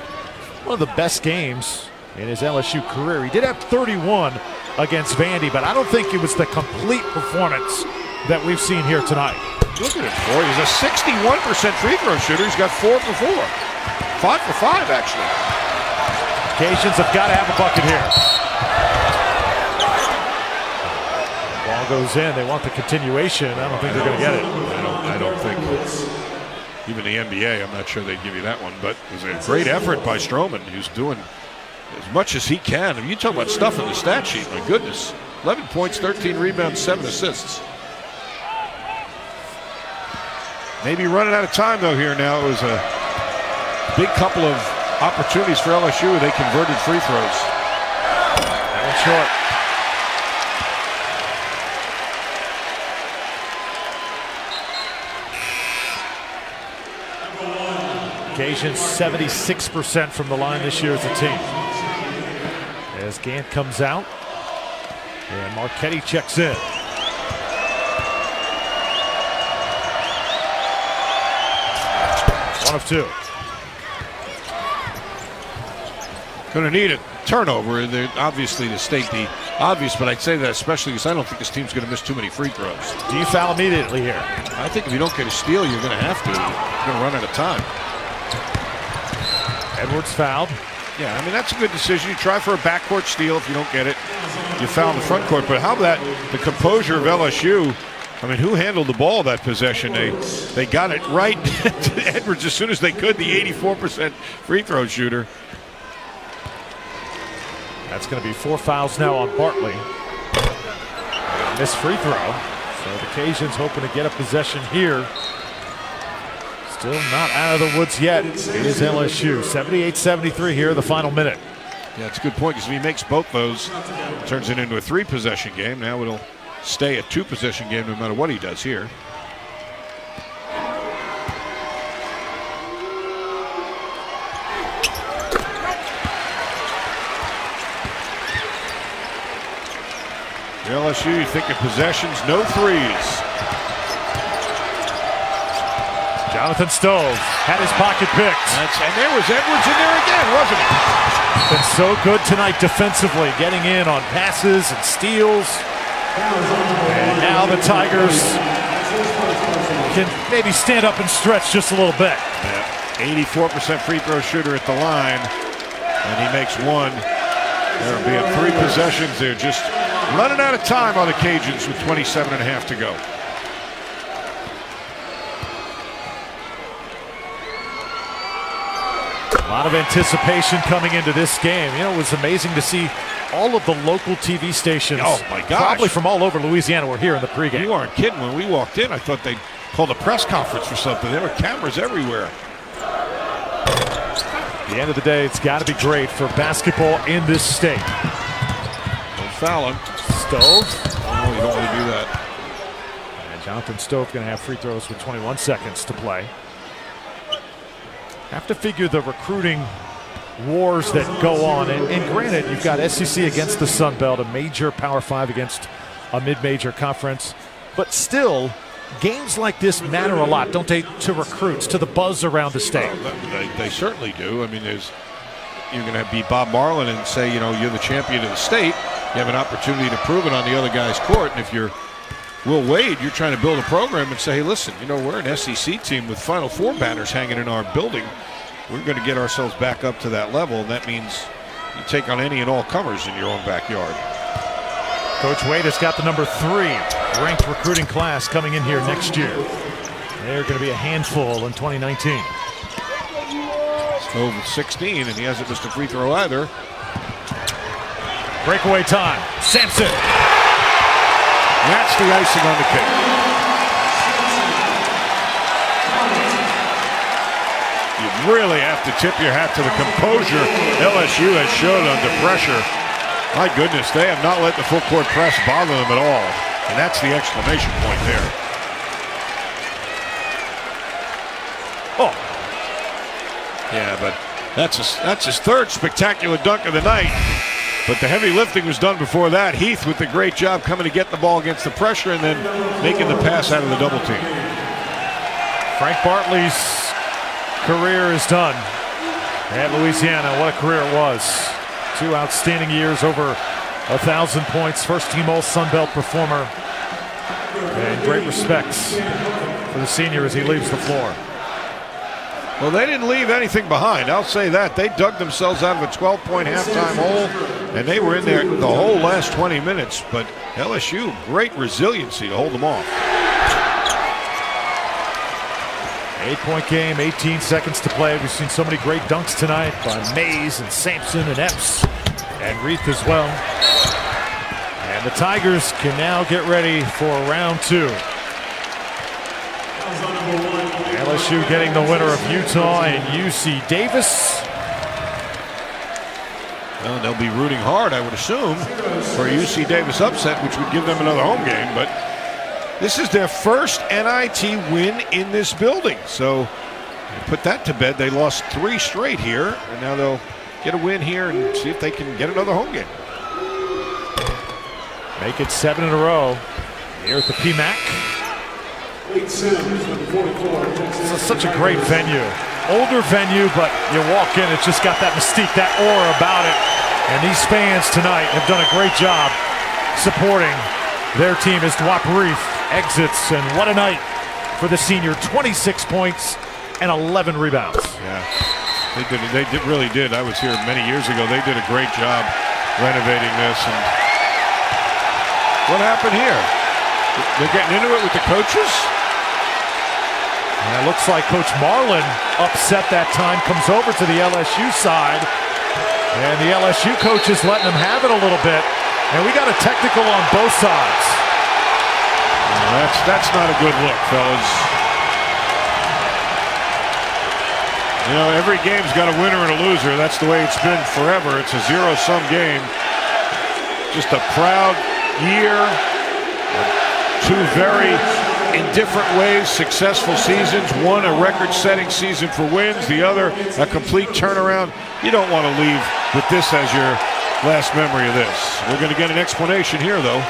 A: One of the best games in his LSU career. He did have 31 against Vandy, but I don't think it was the complete performance that we've seen here tonight.
B: Look at him, boy. He's a 61% free throw shooter. He's got 4 for 4. 5 for 5, actually.
A: Cajuns have got to have a bucket here. Ball goes in. They want the continuation. I don't think they're going to get it.
B: I don't think. Even the NBA, I'm not sure they'd give you that one. But it was a great effort by Stroman. He's doing as much as he can. I mean, you talk about stuff in the stat sheet. My goodness. 11 points, 13 rebounds, 7 assists. Maybe running out of time, though, here now. It was a big couple of opportunities for LSU where they converted free throws.
A: That one's short. Cajuns 76% from the line this year as a team. As Gant comes out and Marchetti checks in. One of 2.
B: Going to need a turnover. They're obviously, to state the obvious, but I'd say that especially because I don't think this team's going to miss too many free throws.
A: Do you foul immediately here?
B: I think if you don't get a steal, you're going to have to. You're going to run out of time.
A: Edwards fouled.
B: Yeah, I mean, that's a good decision. You try for a backcourt steal. If you don't get it, you foul in the front court. But how about the composure of LSU? I mean, who handled the ball that possession? They got it right to Edwards as soon as they could, the 84% free throw shooter.
A: That's going to be 4 fouls now on Bartley. Missed free throw. So the Cajuns hoping to get a possession here. Still not out of the woods yet. It is LSU. 78-73 here, the final minute.
B: Yeah, it's a good point because if he makes both those, it turns it into a 3-possession game. Now it'll stay a 2-possession game no matter what he does here. LSU, you think of possessions, no threes.
A: Jonathan Stove had his pocket picked.
B: And there was Edwards in there again, wasn't he?
A: Been so good tonight defensively, getting in on passes and steals. And now the Tigers can maybe stand up and stretch just a little bit.
B: Yeah, 84% free throw shooter at the line, and he makes one. There'll be 3 possessions. They're just running out of time on the Cajuns with 27.5 to go.
A: A lot of anticipation coming into this game. You know, it was amazing to see all of the local TV stations.
B: Oh my gosh.
A: Probably from all over Louisiana were here in the pregame.
B: You aren't kidding. When we walked in, I thought they'd called a press conference or something. There were cameras everywhere.
A: At the end of the day, it's got to be great for basketball in this state.
B: Don't foul him.
A: Stove.
B: Oh, you don't want to do that.
A: And Jonathan Stove going to have free throws with 21 seconds to play. Have to figure the recruiting wars that go on. And granted, you've got SEC against the Sun Belt, a major Power 5 against a mid-major conference. But still, games like this matter a lot, don't they, to recruits, to the buzz around the state?
B: They certainly do. I mean, you're going to be Bob Marlin and say, you know, you're the champion of the state. You have an opportunity to prove it on the other guy's court. And if you're Will Wade, you're trying to build a program and say, hey, listen, you know, we're an SEC team with Final Four banners hanging in our building. We're going to get ourselves back up to that level, and that means you take on any and all comers in your own backyard.
A: Coach Wade has got the number 3 ranked recruiting class coming in here next year. They're going to be a handful in 2019.
B: Stove with 16, and he hasn't missed a free throw either.
A: Breakaway time. Sampson.
B: That's the icing on the cake. You really have to tip your hat to the composure LSU has showed under pressure. My goodness, they have not let the full court press bother them at all. And that's the exclamation point there.
A: Oh.
B: Yeah, but that's his 3rd spectacular dunk of the night. But the heavy lifting was done before that. Heath with the great job coming to get the ball against the pressure and then making the pass out of the double team.
A: Frank Bartley's career is done at Louisiana. What a career it was. 2 outstanding years, over 1,000 points, first-team All-Sun Belt performer. And great respects for the senior as he leaves the floor.
B: Well, they didn't leave anything behind. I'll say that. They dug themselves out of a 12-point halftime hole, and they were in there the whole last 20 minutes. But LSU, great resiliency to hold them off.
A: 8-point game, 18 seconds to play. We've seen so many great dunks tonight by Mays and Sampson and Epps and Reith as well. And the Tigers can now get ready for round 2. LSU getting the winner of Utah and UC Davis.
B: Well, they'll be rooting hard, I would assume, for a UC Davis upset, which would give them another home game. But this is their first NIT win in this building. So put that to bed. They lost 3 straight here, and now they'll get a win here and see if they can get another home game.
A: Make it 7 in a row here at the PMAC. This is such a great venue. Older venue, but you walk in, it's just got that mystique, that aura about it. And these fans tonight have done a great job supporting their team as Dwap Reith exits. And what a night for the senior. 26 points and 11 rebounds.
B: Yeah. Really did. I was here many years ago. They did a great job renovating this. And what happened here? They're getting into it with the coaches?
A: And it looks like Coach Marlin upset that time, comes over to the LSU side. And the LSU coach is letting him have it a little bit. And we got a technical on both sides.
B: That's not a good look, fellas. You know, every game's got a winner and a loser. That's the way it's been forever. It's a zero-sum game. Just a proud year. Two very, in different ways, successful seasons. One, a record-setting season for wins. The other, a complete turnaround. You don't want to leave with this as your last memory of this. We're going to get an explanation here, though.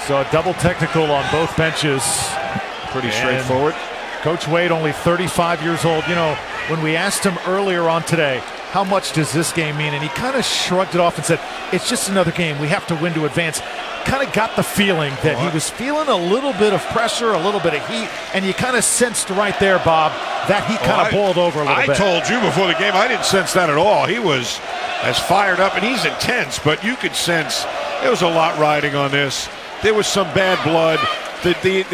A: So a double technical on both benches.
B: Pretty straightforward.
A: Coach Wade, only 35 years old. You know, when we asked him earlier on today, how much does this game mean? And he kind of shrugged it off and said, it's just another game. We have to win to advance. Kind of got the feeling that he was feeling a little bit of pressure, a little bit of heat, and you kind of sensed right there, Bob, that he kind of boiled over a little bit.
B: I told you before the game, I didn't sense that at all. He was as fired up, and he's intense, but you could sense there was a lot riding on this. There was some bad blood. The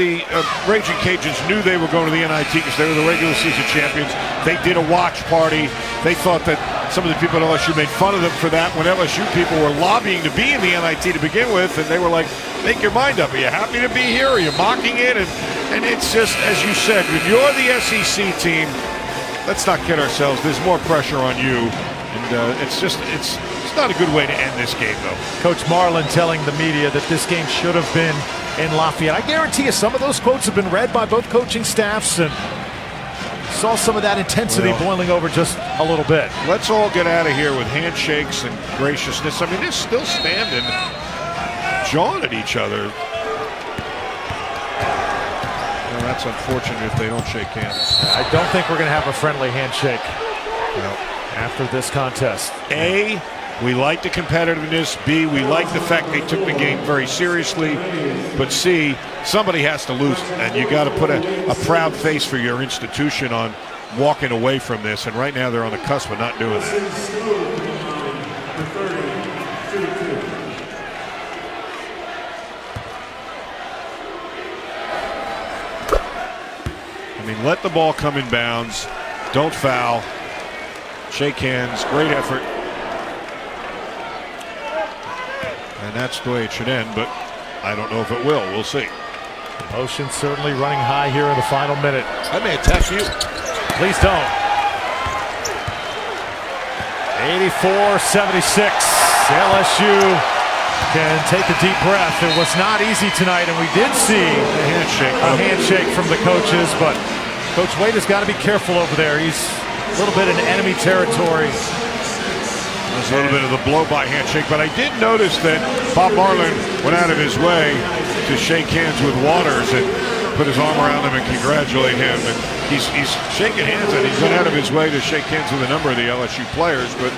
B: Raging Cajuns knew they were going to the NIT because they were the regular season champions. They did a watch party. They thought that some of the people at LSU made fun of them for that when LSU people were lobbying to be in the NIT to begin with, and they were like, make your mind up. Are you happy to be here? Are you mocking it? And it's just, as you said, when you're the SEC team, let's not kid ourselves. There's more pressure on you. And it's not a good way to end this game, though.
A: Coach Marlin telling the media that this game should have been in Lafayette. I guarantee you some of those quotes have been read by both coaching staffs, and saw some of that intensity boiling over just a little bit.
B: Let's all get out of here with handshakes and graciousness. I mean, they're still standing, jawing at each other. Well, that's unfortunate if they don't shake hands.
A: I don't think we're going to have a friendly handshake after this contest.
B: A, we like the competitiveness. B, we like the fact they took the game very seriously. But C, somebody has to lose, and you got to put a proud face for your institution on walking away from this. And right now they're on the cusp of not doing that. I mean, let the ball come in bounds. Don't foul. Shake hands. Great effort. And that's the way it should end, but I don't know if it will. We'll see.
A: Emotion certainly running high here in the final minute.
B: I may attack you.
A: Please don't. 84-76. LSU can take a deep breath. It was not easy tonight, and we did see a handshake from the coaches, but Coach Wade has got to be careful over there. He's a little bit in enemy territory.
B: There's a little bit of the blow-by handshake, but I did notice that Bob Marlin went out of his way to shake hands with Waters and put his arm around him and congratulate him. And he's shaking hands, and he went out of his way to shake hands with a number of the LSU players, but